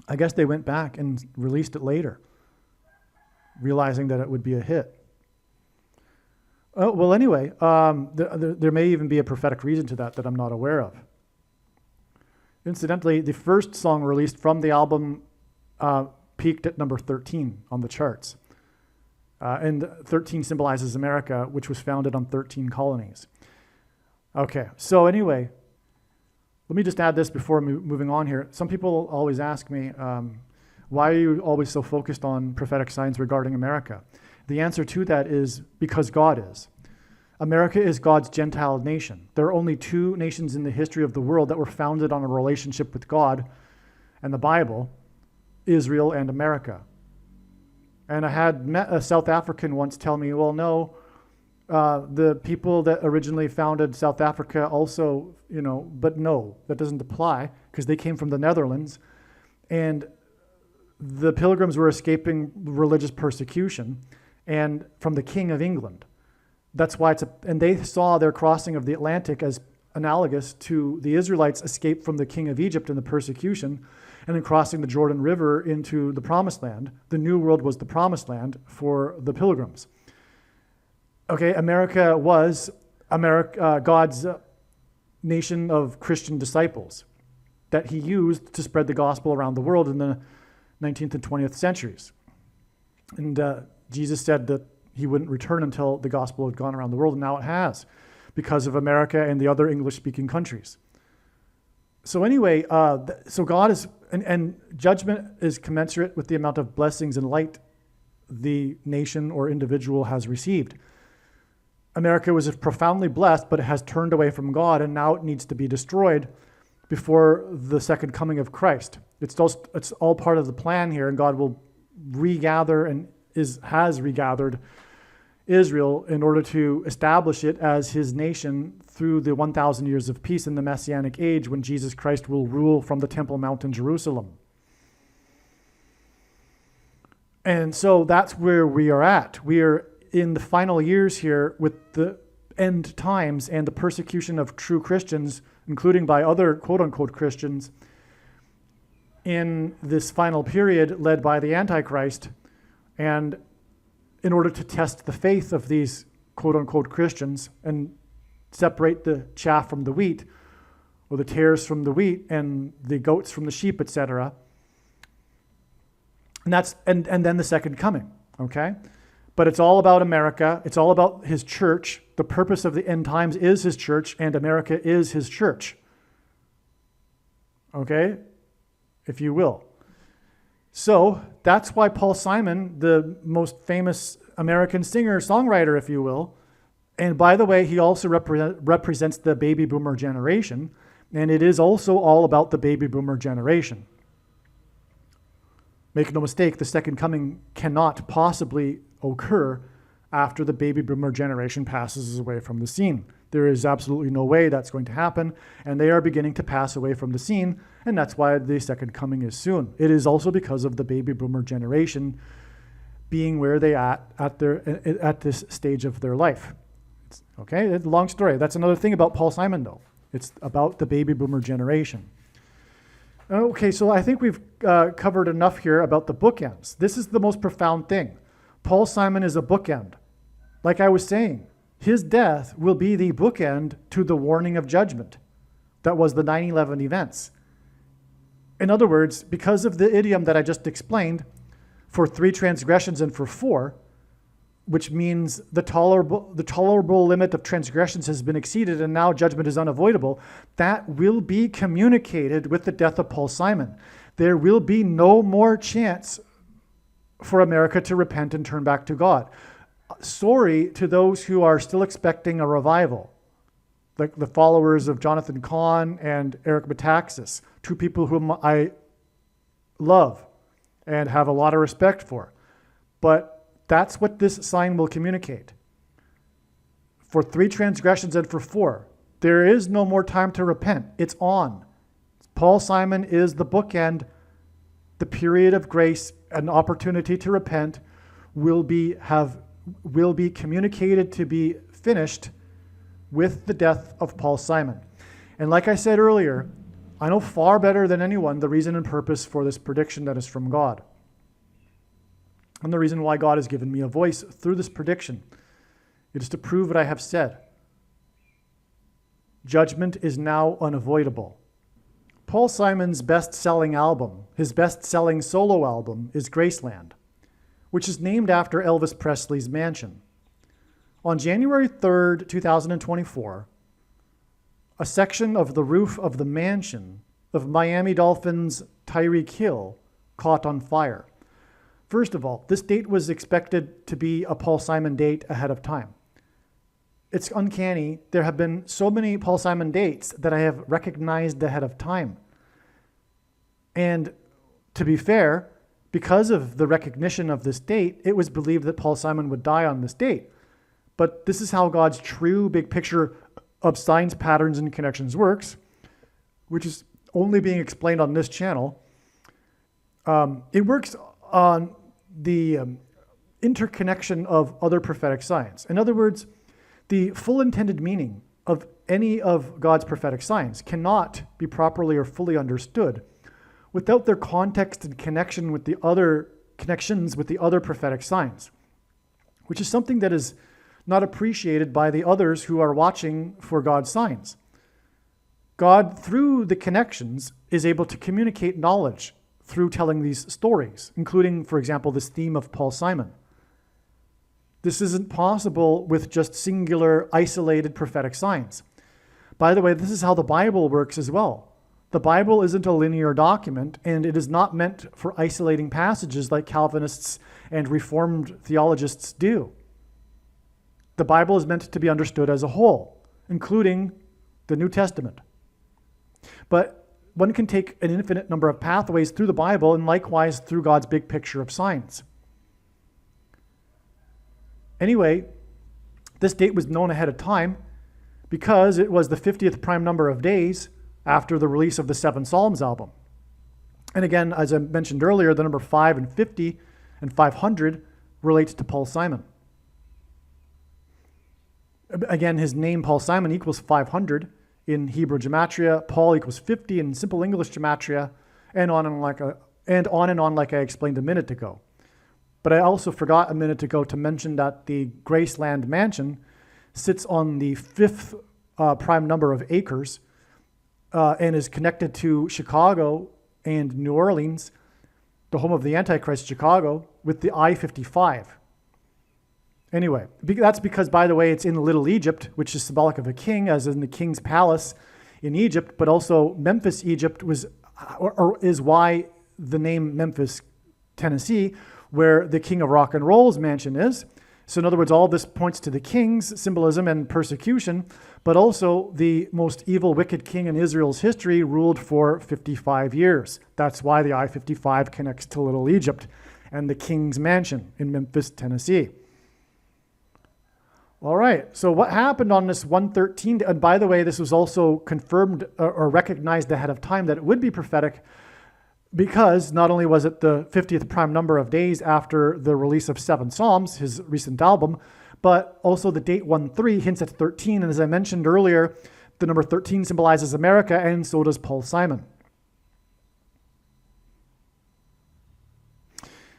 I guess they went back and released it later, realizing that it would be a hit. Oh, well, anyway, there may even be a prophetic reason to that I'm not aware of. Incidentally, the first song released from the album peaked at number 13 on the charts. And 13 symbolizes America, which was founded on 13 colonies. Okay, so anyway, let me just add this before moving on here. Some people always ask me, why are you always so focused on prophetic signs regarding America? The answer to that is because God is. America is God's Gentile nation. There are only two nations in the history of the world that were founded on a relationship with God and the Bible, Israel and America. And I had met a South African once tell me, well, no, the people that originally founded South Africa also, but no, that doesn't apply because they came from the Netherlands. And the Pilgrims were escaping religious persecution and from the King of England. That's why and they saw their crossing of the Atlantic as analogous to the Israelites' escape from the King of Egypt and the persecution, and then crossing the Jordan River into the Promised Land. The New World was the Promised Land for the Pilgrims. Okay, America was God's nation of Christian disciples that he used to spread the gospel around the world in the 19th and 20th centuries. And Jesus said that he wouldn't return until the gospel had gone around the world, and now it has, because of America and the other English-speaking countries. So anyway, so God is, and judgment is commensurate with the amount of blessings and light the nation or individual has received. America was profoundly blessed, but it has turned away from God, and now it needs to be destroyed before the second coming of Christ. It's all part of the plan here, and God will regather and has regathered Israel in order to establish it as his nation through the 1,000 years of peace in the Messianic age when Jesus Christ will rule from the Temple Mount in Jerusalem. And so that's where we are at. We are in the final years here with the end times and the persecution of true Christians, including by other quote-unquote Christians, in this final period led by the Antichrist. And in order to test the faith of these quote-unquote Christians and separate the chaff from the wheat, or the tares from the wheat, and the goats from the sheep, etc. And then the second coming, okay? But it's all about America. It's all about his church. The purpose of the end times is his church, and America is his church. Okay? If you will. So that's why Paul Simon, the most famous American singer, songwriter, if you will, and by the way, he also represents the baby boomer generation, and it is also all about the baby boomer generation. Make no mistake, the second coming cannot possibly occur after the baby boomer generation passes away from the scene. There is absolutely no way that's going to happen, and they are beginning to pass away from the scene, and that's why the second coming is soon. It is also because of the baby boomer generation being where they at this stage of their life. Okay, it's a long story. That's another thing about Paul Simon, though. It's about the baby boomer generation. Okay, so I think we've covered enough here about the bookends. This is the most profound thing. Paul Simon is a bookend. Like I was saying, his death will be the bookend to the warning of judgment. That was the 9/11 events. In other words, because of the idiom that I just explained, for 3 transgressions and for 4, which means the tolerable limit of transgressions has been exceeded and now judgment is unavoidable, that will be communicated with the death of Paul Simon. There will be no more chance for America to repent and turn back to God. Sorry to those who are still expecting a revival, like the followers of Jonathan Cahn and Eric Metaxas, 2 people whom I love and have a lot of respect for. But that's what this sign will communicate. For 3 transgressions and for 4, there is no more time to repent. It's on. Paul Simon is the bookend. The period of grace and opportunity to repent will will be communicated to be finished with the death of Paul Simon. And like I said earlier, I know far better than anyone the reason and purpose for this prediction that is from God. And the reason why God has given me a voice through this prediction. It is to prove what I have said. Judgment is now unavoidable. Paul Simon's best-selling album, his best-selling solo album, is Graceland, which is named after Elvis Presley's mansion. On January 3rd, 2024, a section of the roof of the mansion of Miami Dolphins Tyreek Hill caught on fire. First of all, this date was expected to be a Paul Simon date ahead of time. It's uncanny. There have been so many Paul Simon dates that I have recognized ahead of time. And to be fair, because of the recognition of this date, it was believed that Paul Simon would die on this date. But this is how God's true big picture of signs, patterns, and connections works, which is only being explained on this channel. It works on the interconnection of other prophetic signs. In other words, the full intended meaning of any of God's prophetic signs cannot be properly or fully understood without their context and connection with the other connections with the other prophetic signs, which is something that is not appreciated by the others who are watching for God's signs. God, through the connections, is able to communicate knowledge through telling these stories, including, for example, this theme of Paul Simon. This isn't possible with just singular, isolated prophetic signs. By the way, this is how the Bible works as well. The Bible isn't a linear document, and it is not meant for isolating passages like Calvinists and Reformed theologians do. The Bible is meant to be understood as a whole, including the New Testament. But one can take an infinite number of pathways through the Bible and likewise through God's big picture of signs. Anyway, this date was known ahead of time because it was the 50th prime number of days after the release of the 7 Psalms album. And again, as I mentioned earlier, the number 5 and 50 and 500 relates to Paul Simon. Again, his name, Paul Simon, equals 500 in Hebrew gematria. Paul equals 50 in simple English gematria, and on and on like I explained a minute ago. But I also forgot a minute ago to mention that the Graceland mansion sits on the 5th prime number of acres and is connected to Chicago and New Orleans, the home of the Antichrist, Chicago, with the I-55. Anyway, that's because, by the way, it's in Little Egypt, which is symbolic of a king, as in the king's palace in Egypt, but also Memphis, Egypt is why the name Memphis, Tennessee, where the king of rock and roll's mansion is. So in other words, all this points to the king's symbolism and persecution, but also the most evil, wicked king in Israel's history ruled for 55 years. That's why the I-55 connects to Little Egypt and the king's mansion in Memphis, Tennessee. All right, so what happened on this 113? And by the way, this was also confirmed or recognized ahead of time that it would be prophetic, because not only was it the 50th prime number of days after the release of 7 Psalms, his recent album, but also the date 1-3 hints at 13. And as I mentioned earlier, the number 13 symbolizes America, and so does Paul Simon.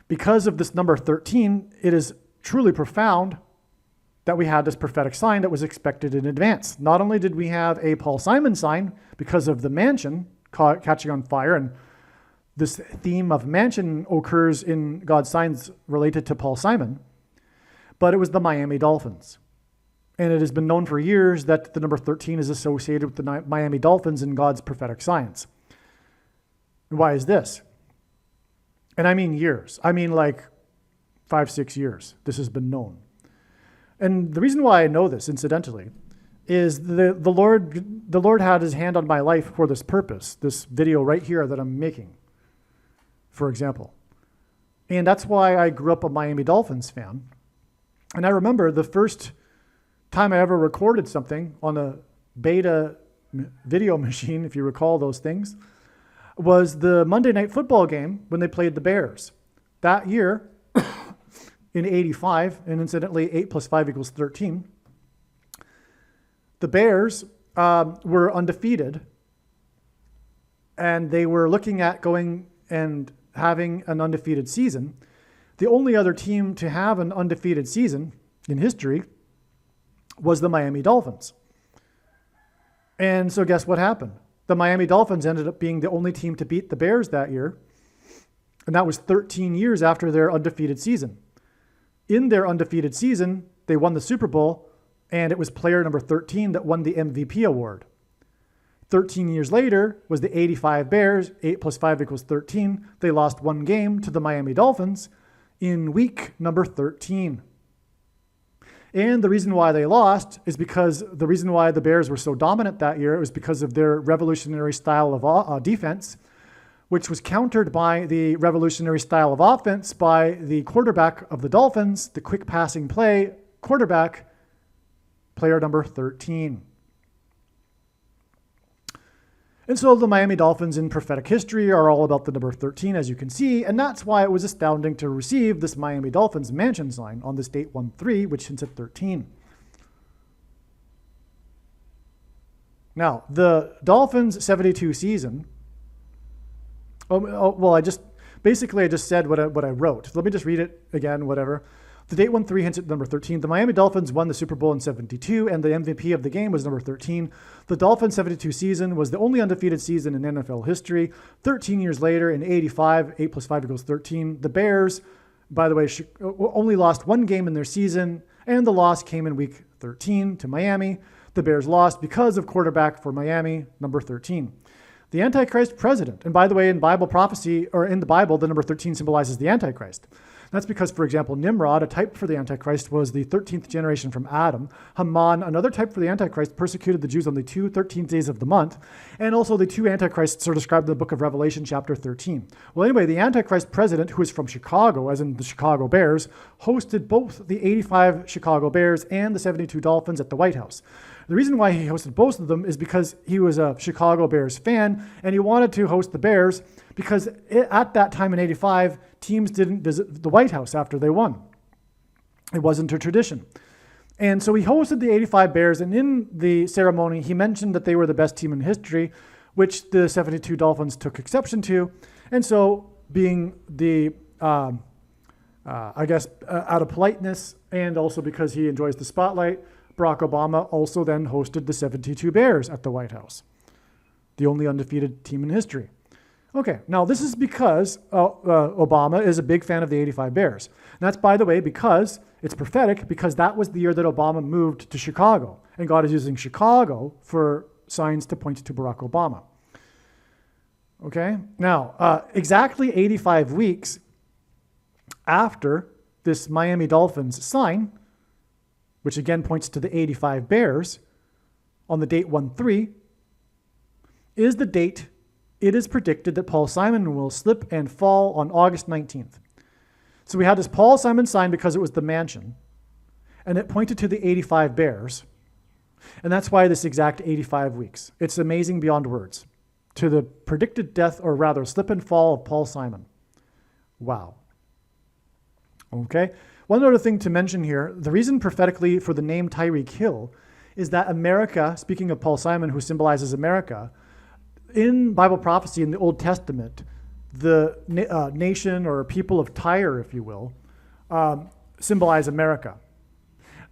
Because of this number 13, it is truly profound that we had this prophetic sign that was expected in advance. Not only did we have a Paul Simon sign because of the mansion catching on fire, and this theme of mansion occurs in God's signs related to Paul Simon, but it was the Miami Dolphins. And it has been known for years that the number 13 is associated with the Miami Dolphins in God's prophetic signs. And why is this? And I mean years. I mean like 5-6 years. This has been known. And the reason why I know this, incidentally, is the Lord had his hand on my life for this purpose, this video right here that I'm making, for example. And that's why I grew up a Miami Dolphins fan. And I remember the first time I ever recorded something on a beta video machine, if you recall those things, was the Monday Night Football game when they played the Bears. That year, in 85, and incidentally, 8 plus 5 equals 13, the Bears were undefeated, and they were looking at going and having an undefeated season. The only other team to have an undefeated season in history was the Miami Dolphins. And so guess what happened? The Miami Dolphins ended up being the only team to beat the Bears that year, and that was 13 years after their undefeated season. In their undefeated season, they won the Super Bowl, and it was player number 13 that won the MVP award. 13 years later was the 85 Bears, 8 plus 5 equals 13. They lost one game to the Miami Dolphins in week number 13. And the reason why they lost is because the reason why the Bears were so dominant that year was because of their revolutionary style of defense, which was countered by the revolutionary style of offense by the quarterback of the Dolphins, the quick passing play quarterback, player number 13. And so the Miami Dolphins in prophetic history are all about the number 13, as you can see, and that's why it was astounding to receive this Miami Dolphins mansion sign on this date 1-3, which hints at 13. Now, the Dolphins 72 season, I just said what I wrote. Let me just read it again, whatever. The date 1-3 hints at number 13. The Miami Dolphins won the Super Bowl in 72, and the MVP of the game was number 13. The Dolphins 72 season was the only undefeated season in NFL history. 13 years later, in 85, 8 plus 5 equals 13. The Bears, by the way, only lost one game in their season, and the loss came in week 13 to Miami. The Bears lost because of quarterback for Miami, number 13. The Antichrist president, and by the way, in Bible prophecy, or in the Bible, the number 13 symbolizes the Antichrist. That's because, for example, Nimrod, a type for the Antichrist, was the 13th generation from Adam. Haman, another type for the Antichrist, persecuted the Jews on the 2 13th days of the month. And also the two Antichrists are described in the book of Revelation, chapter 13. Well, anyway, the Antichrist president, who is from Chicago, as in the Chicago Bears, hosted both the 85 Chicago Bears and the 72 Dolphins at the White House. The reason why he hosted both of them is because he was a Chicago Bears fan, and he wanted to host the Bears because at that time in 85, teams didn't visit the White House after they won. It wasn't a tradition. And so he hosted the 85 Bears, and in the ceremony, he mentioned that they were the best team in history, which the 72 Dolphins took exception to. And so being the, out of politeness, and also because he enjoys the spotlight, Barack Obama also then hosted the 72 Bears at the White House, the only undefeated team in history. Okay, now this is because Obama is a big fan of the 85 Bears. And that's, by the way, because it's prophetic, because that was the year that Obama moved to Chicago. And God is using Chicago for signs to point to Barack Obama. Okay, now, exactly 85 weeks after this Miami Dolphins sign, which again points to the 85 Bears, on the date 1-3, is the date it is predicted that Paul Simon will slip and fall on August 19th. So we had this Paul Simon sign because it was the mansion, and it pointed to the 85 Bears, and that's why this exact 85 weeks. It's amazing beyond words. To the predicted death, or rather slip and fall of Paul Simon. Wow. Okay. One other thing to mention here, the reason prophetically for the name Tyreek Hill is that America, speaking of Paul Simon, who symbolizes America, in Bible prophecy in the Old Testament, the nation or people of Tyre, if you will, symbolize America.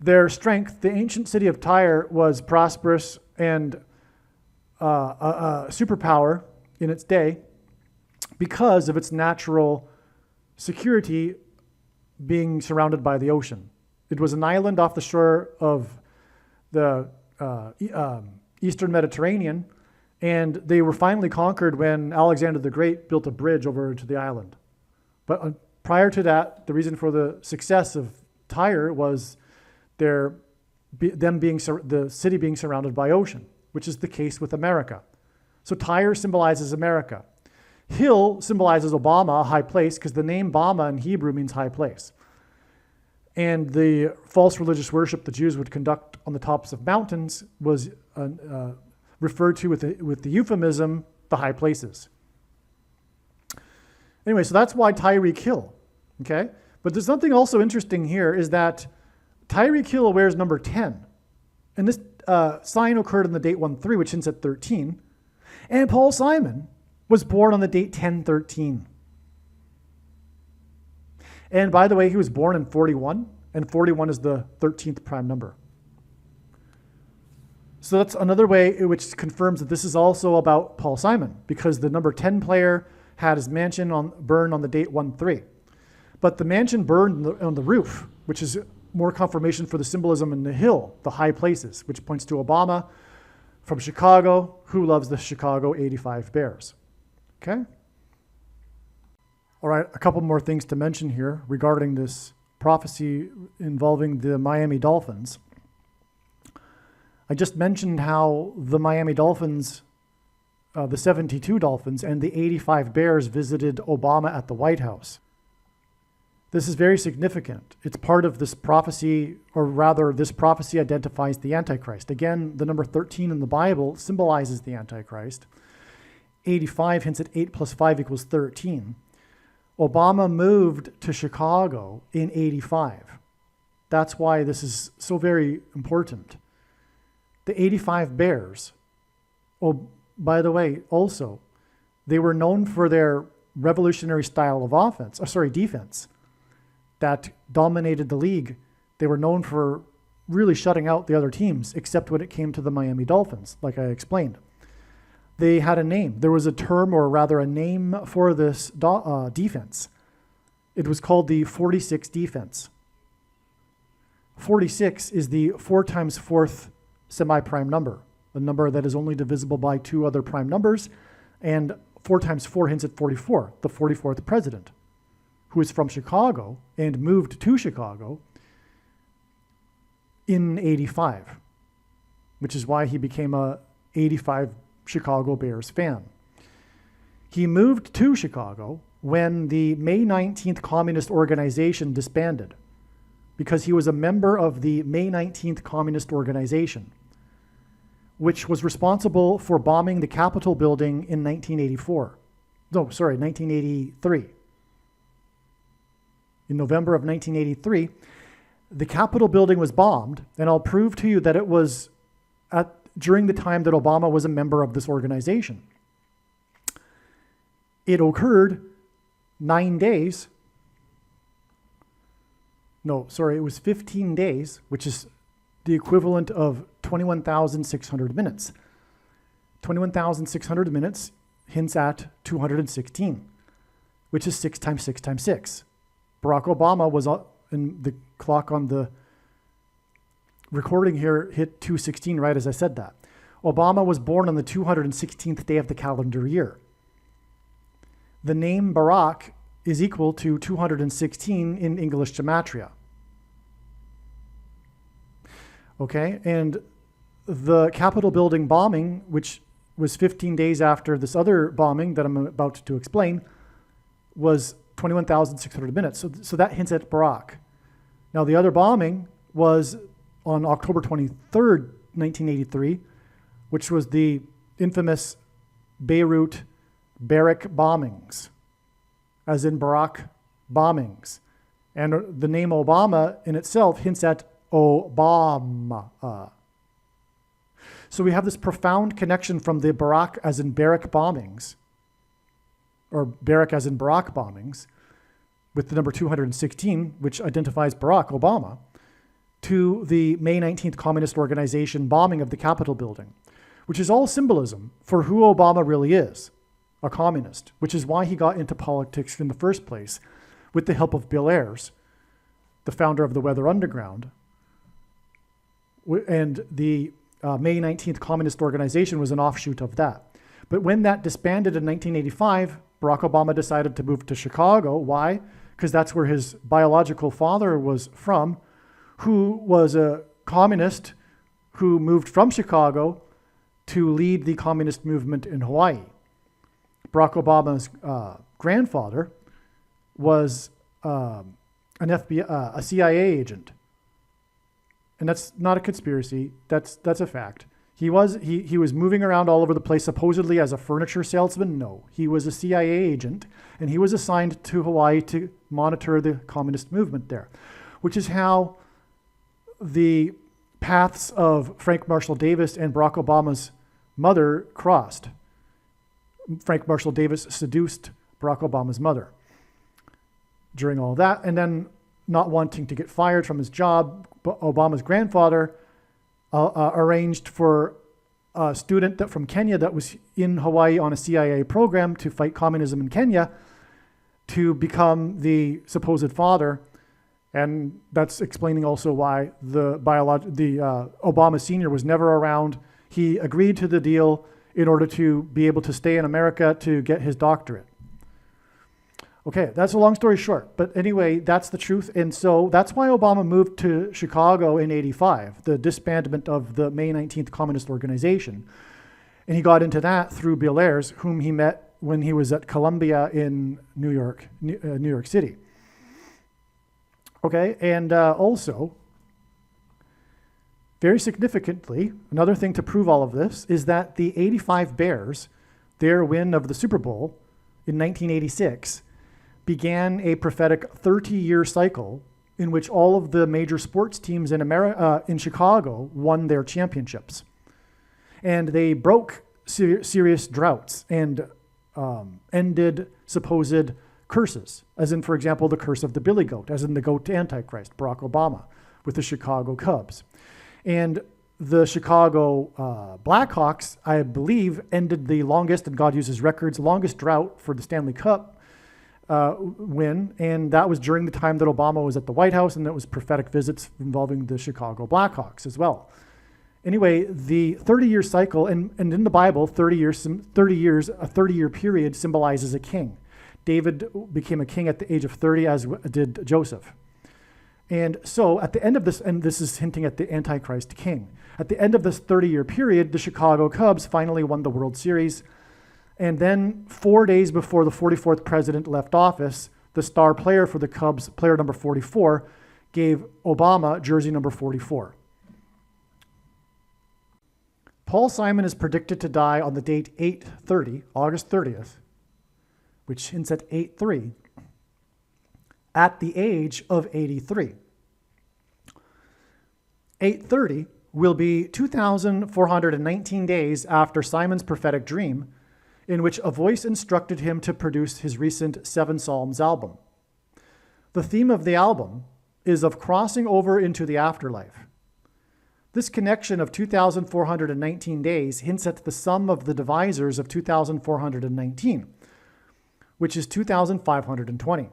Their strength, the ancient city of Tyre, was prosperous and a superpower in its day because of its natural security being surrounded by the ocean. It was an island off the shore of the Eastern Mediterranean, and they were finally conquered when Alexander the Great built a bridge over to the island. But prior to that, the reason for the success of Tyre was the city being surrounded by ocean, which is the case with America. So Tyre symbolizes America. Hill symbolizes Obama, a high place, because the name Bama in Hebrew means high place. And the false religious worship the Jews would conduct on the tops of mountains was referred to with the euphemism, the high places. Anyway, so that's why Tyreek Hill, okay? But there's something also interesting here is that Tyreek Hill wears number 10. And this sign occurred on the date 1-3, which hints at 13. And Paul Simon was born on the date 10-13. And by the way, he was born in 41, and 41 is the 13th prime number. So that's another way which confirms that this is also about Paul Simon, because the number 10 player had his mansion burned on the date 1-3. But the mansion burned on the roof, which is more confirmation for the symbolism in the hill, the high places, which points to Obama from Chicago, who loves the Chicago 85 Bears. Okay? All right, a couple more things to mention here regarding this prophecy involving the Miami Dolphins. I just mentioned how the Miami Dolphins, the 72 Dolphins, and the 85 Bears visited Obama at the White House. This is very significant. It's part of this prophecy, or rather, this prophecy identifies the Antichrist. Again, the number 13 in the Bible symbolizes the Antichrist. 85 hints at 8 plus 5 equals 13. Obama moved to Chicago in 85. That's why this is so very important. The 85 Bears, oh, by the way, also, they were known for their revolutionary style of defense that dominated the league. They were known for really shutting out the other teams, except when it came to the Miami Dolphins, like I explained. They had a name. There was a term, or rather a name for this defense. It was called the 46 defense. 46 is the 4 times 4th semi-prime number, a number that is only divisible by 2 other prime numbers, and 4 times 4 hints at 44, the 44th president, who is from Chicago and moved to Chicago in 85, which is why he became a 85 Chicago Bears fan. He moved to Chicago when the May 19th Communist Organization disbanded, because he was a member of the May 19th Communist Organization, which was responsible for bombing the Capitol building in 1983. In November of 1983, the Capitol building was bombed, and I'll prove to you that it was during the time that Obama was a member of this organization. It occurred 9 days. It was 15 days, which is the equivalent of 21,600 minutes. 21,600 minutes hints at 216, which is 6 times 6 times 6. Barack Obama was in the clock on the recording here hit 216 right as I said that. Obama was born on the 216th day of the calendar year. The name Barack is equal to 216 in English gematria. Okay, and the Capitol building bombing, which was 15 days after this other bombing that I'm about to explain, was 21,600 minutes. So that hints at Barack. Now, the other bombing was on October 23rd, 1983, which was the infamous Beirut barrack bombings, as in Barack bombings. And the name Obama in itself hints at Obama. So we have this profound connection from the Barack as in barrack bombings, or barrack as in Barack bombings, with the number 216, which identifies Barack Obama, to the May 19th Communist Organization bombing of the Capitol building, which is all symbolism for who Obama really is, a communist, which is why he got into politics in the first place, with the help of Bill Ayers, the founder of the Weather Underground. And the May 19th Communist Organization was an offshoot of that. But when that disbanded in 1985, Barack Obama decided to move to Chicago. Why? Because that's where his biological father was from, who was a communist who moved from Chicago to lead the communist movement in Hawaii. Barack Obama's grandfather was an FBI, a CIA agent. And that's not a conspiracy. That's a fact. He was moving around all over the place, supposedly as a furniture salesman. No, he was a CIA agent, and he was assigned to Hawaii to monitor the communist movement there, which is how the paths of Frank Marshall Davis and Barack Obama's mother crossed. Frank Marshall Davis seduced Barack Obama's mother during all that, and then not wanting to get fired from his job, Obama's grandfather arranged for a student from Kenya that was in Hawaii on a CIA program to fight communism in Kenya to become the supposed father. And that's explaining also why the Obama senior was never around. He agreed to the deal in order to be able to stay in America to get his doctorate. Okay, that's a long story short. But anyway, that's the truth. And so that's why Obama moved to Chicago in '85, the disbandment of the May 19th Communist Organization. And he got into that through Bill Ayers, whom he met when he was at Columbia in New York City. Okay, and also, very significantly, another thing to prove all of this is that the '85 Bears, their win of the Super Bowl in 1986, began a prophetic 30-year cycle in which all of the major sports teams in Chicago won their championships. And they broke serious droughts and ended supposed curses, as in, for example, the curse of the billy goat, as in the goat Antichrist, Barack Obama, with the Chicago Cubs. And the Chicago Blackhawks, I believe, ended the longest, and God uses records, longest drought for the Stanley Cup win, and that was during the time that Obama was at the White House, and that was prophetic visits involving the Chicago Blackhawks as well. Anyway, the 30-year cycle, and in the Bible, 30 years, a 30-year period symbolizes a king. David became a king at the age of 30, as did Joseph. And so at the end of this, and this is hinting at the Antichrist king, at the end of this 30-year period, the Chicago Cubs finally won the World Series. And then 4 days before the 44th president left office, the star player for the Cubs, player number 44, gave Obama jersey number 44. Paul Simon is predicted to die on the date 8/30, August 30th, which hints at 8/3, at the age of 83. 8/30 will be 2,419 days after Simon's prophetic dream, in which a voice instructed him to produce his recent 7 Psalms album. The theme of the album is of crossing over into the afterlife. This connection of 2,419 days hints at the sum of the divisors of 2,419, which is 2,520,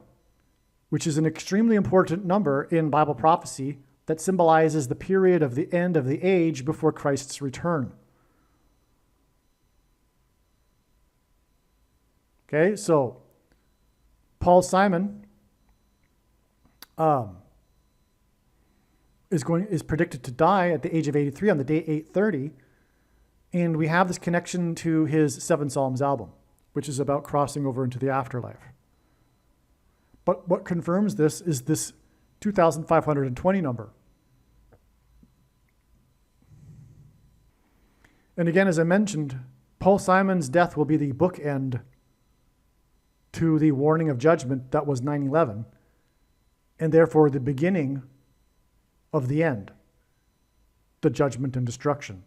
which is an extremely important number in Bible prophecy that symbolizes the period of the end of the age before Christ's return. Okay, so Paul Simon is predicted to die at the age of 83 on the day 8/30, and we have this connection to his 7 Psalms album, which is about crossing over into the afterlife. But what confirms this is this 2,520 number. And again, as I mentioned, Paul Simon's death will be the bookend to the warning of judgment that was 9/11, and therefore the beginning of the end, the judgment and destruction,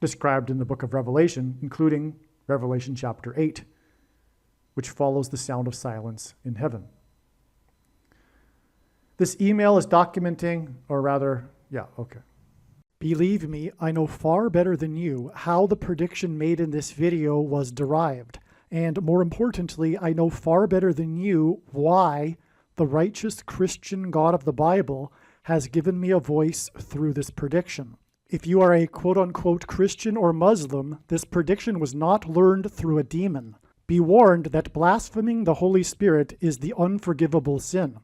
described in the book of Revelation, including Revelation chapter 8, which follows the sound of silence in heaven. This email is documenting, or rather, Believe me, I know far better than you how the prediction made in this video was derived. And more importantly, I know far better than you why the righteous Christian God of the Bible has given me a voice through this prediction. If you are a quote-unquote Christian or Muslim, this prediction was not learned through a demon. Be warned that blaspheming the Holy Spirit is the unforgivable sin.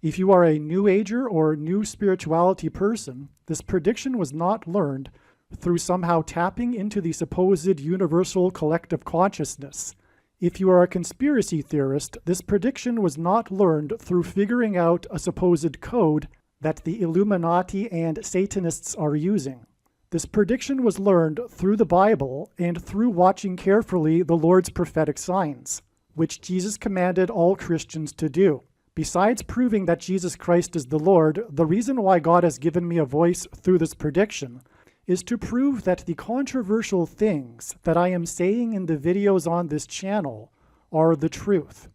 If you are a New Ager or New Spirituality person, this prediction was not learned through somehow tapping into the supposed universal collective consciousness. If you are a conspiracy theorist, this prediction was not learned through figuring out a supposed code that the Illuminati and Satanists are using. This prediction was learned through the Bible and through watching carefully the Lord's prophetic signs, which Jesus commanded all Christians to do. Besides proving that Jesus Christ is the Lord, the reason why God has given me a voice through this prediction is to prove that the controversial things that I am saying in the videos on this channel are the truth.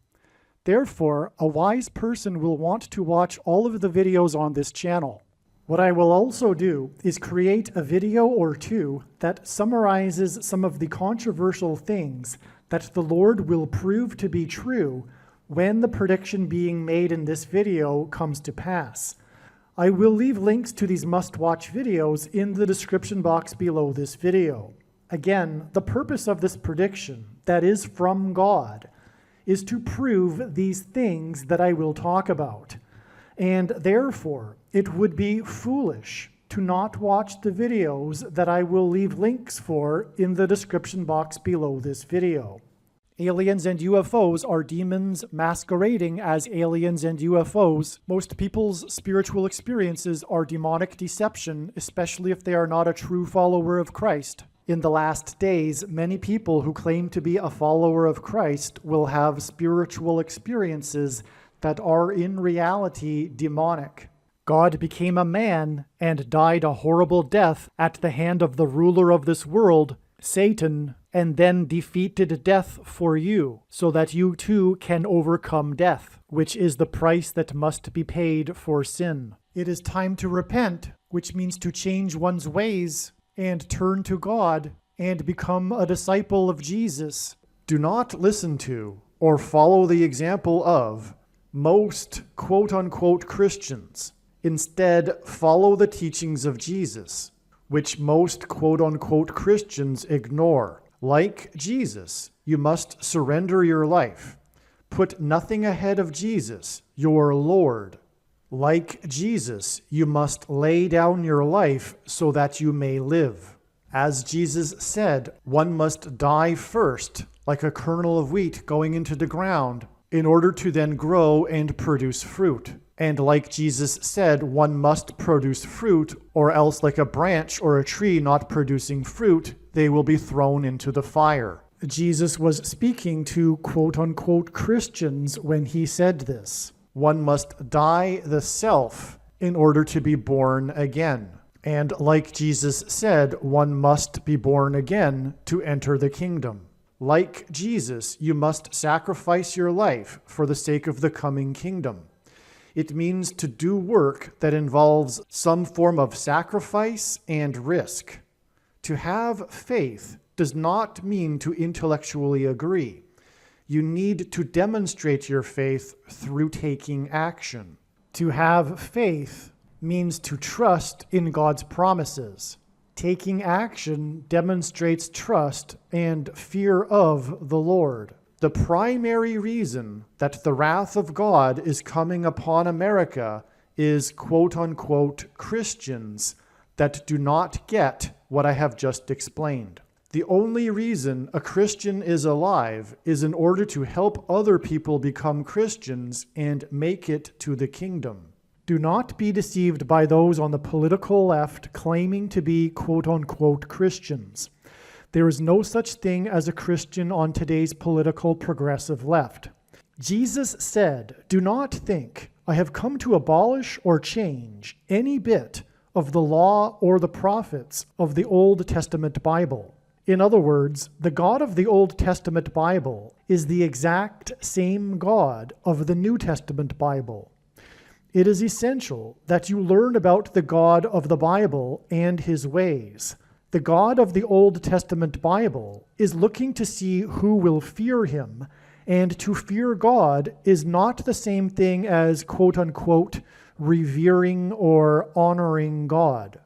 Therefore, a wise person will want to watch all of the videos on this channel. What I will also do is create a video or two that summarizes some of the controversial things that the Lord will prove to be true when the prediction being made in this video comes to pass. I will leave links to these must-watch videos in the description box below this video. Again, the purpose of this prediction, that is from God, is to prove these things that I will talk about. And therefore, it would be foolish to not watch the videos that I will leave links for in the description box below this video. Aliens and UFOs are demons masquerading as aliens and UFOs. Most people's spiritual experiences are demonic deception, especially if they are not a true follower of Christ. In the last days, many people who claim to be a follower of Christ will have spiritual experiences that are in reality demonic. God became a man and died a horrible death at the hand of the ruler of this world, Satan, and then defeated death for you, so that you too can overcome death, which is the price that must be paid for sin. It is time to repent, which means to change one's ways and turn to God and become a disciple of Jesus. Do not listen to or follow the example of most quote-unquote Christians. Instead, follow the teachings of Jesus, which most quote-unquote Christians ignore. Like Jesus, you must surrender your life. Put nothing ahead of Jesus, your Lord. Like Jesus, you must lay down your life so that you may live. As Jesus said, one must die first, like a kernel of wheat going into the ground, in order to then grow and produce fruit. And like Jesus said, one must produce fruit, or else like a branch or a tree not producing fruit, they will be thrown into the fire. Jesus was speaking to quote-unquote Christians when he said this. One must die the self in order to be born again. And like Jesus said, one must be born again to enter the kingdom. Like Jesus, you must sacrifice your life for the sake of the coming kingdom. It means to do work that involves some form of sacrifice and risk. To have faith does not mean to intellectually agree. You need to demonstrate your faith through taking action. To have faith means to trust in God's promises. Taking action demonstrates trust and fear of the Lord. The primary reason that the wrath of God is coming upon America is quote-unquote Christians that do not get what I have just explained. The only reason a Christian is alive is in order to help other people become Christians and make it to the kingdom. Do not be deceived by those on the political left claiming to be quote-unquote Christians. There is no such thing as a Christian on today's political progressive left. Jesus said, "Do not think I have come to abolish or change any bit of the law or the prophets of the Old Testament Bible." In other words, the God of the Old Testament Bible is the exact same God of the New Testament Bible. It is essential that you learn about the God of the Bible and his ways. The God of the Old Testament Bible is looking to see who will fear him, and to fear God is not the same thing as quote-unquote revering or honoring God.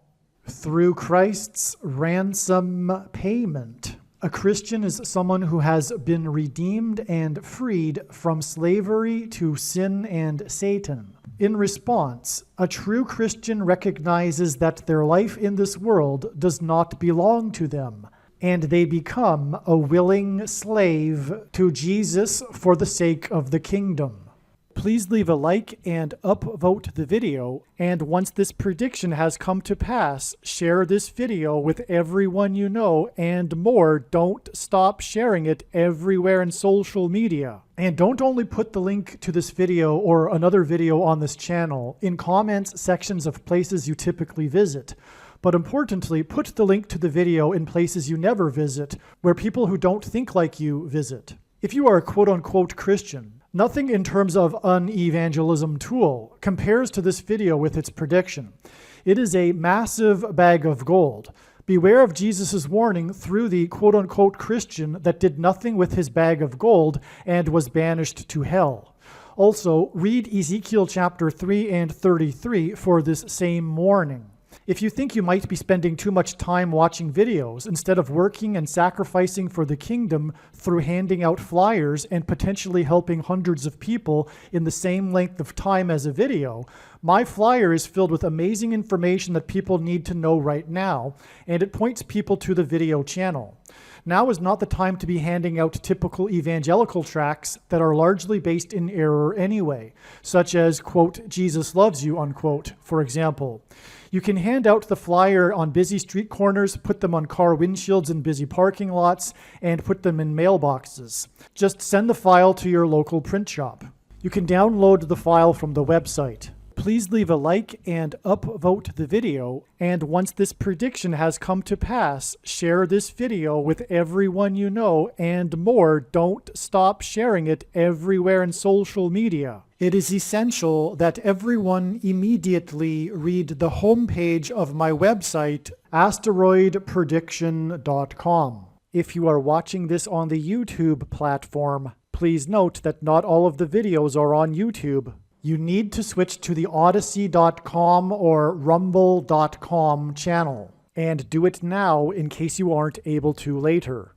Through Christ's ransom payment, a Christian is someone who has been redeemed and freed from slavery to sin and Satan. In response, a true Christian recognizes that their life in this world does not belong to them, and they become a willing slave to Jesus for the sake of the kingdom. Please leave a like and upvote the video, and once this prediction has come to pass, share this video with everyone you know, and more, don't stop sharing it everywhere in social media. And don't only put the link to this video or another video on this channel in comments sections of places you typically visit, but importantly, put the link to the video in places you never visit, where people who don't think like you visit. If you are a quote-unquote Christian, nothing in terms of an evangelism tool compares to this video with its prediction. It is a massive bag of gold. Beware of Jesus' warning through the quote-unquote Christian that did nothing with his bag of gold and was banished to hell. Also, read Ezekiel chapter 3 and 33 for this same warning. If you think you might be spending too much time watching videos instead of working and sacrificing for the kingdom through handing out flyers and potentially helping hundreds of people in the same length of time as a video, my flyer is filled with amazing information that people need to know right now, and it points people to the video channel. Now is not the time to be handing out typical evangelical tracts that are largely based in error anyway, such as, quote, Jesus loves you, unquote, for example. You can hand out the flyer on busy street corners, put them on car windshields in busy parking lots, and put them in mailboxes. Just send the file to your local print shop. You can download the file from the website. Please leave a like and upvote the video, and once this prediction has come to pass, share this video with everyone you know, and more, don't stop sharing it everywhere in social media. It is essential that everyone immediately read the homepage of my website, asteroidprediction.com. If you are watching this on the YouTube platform, please note that not all of the videos are on YouTube. You need to switch to the Odyssey.com or Rumble.com channel, and do it now in case you aren't able to later.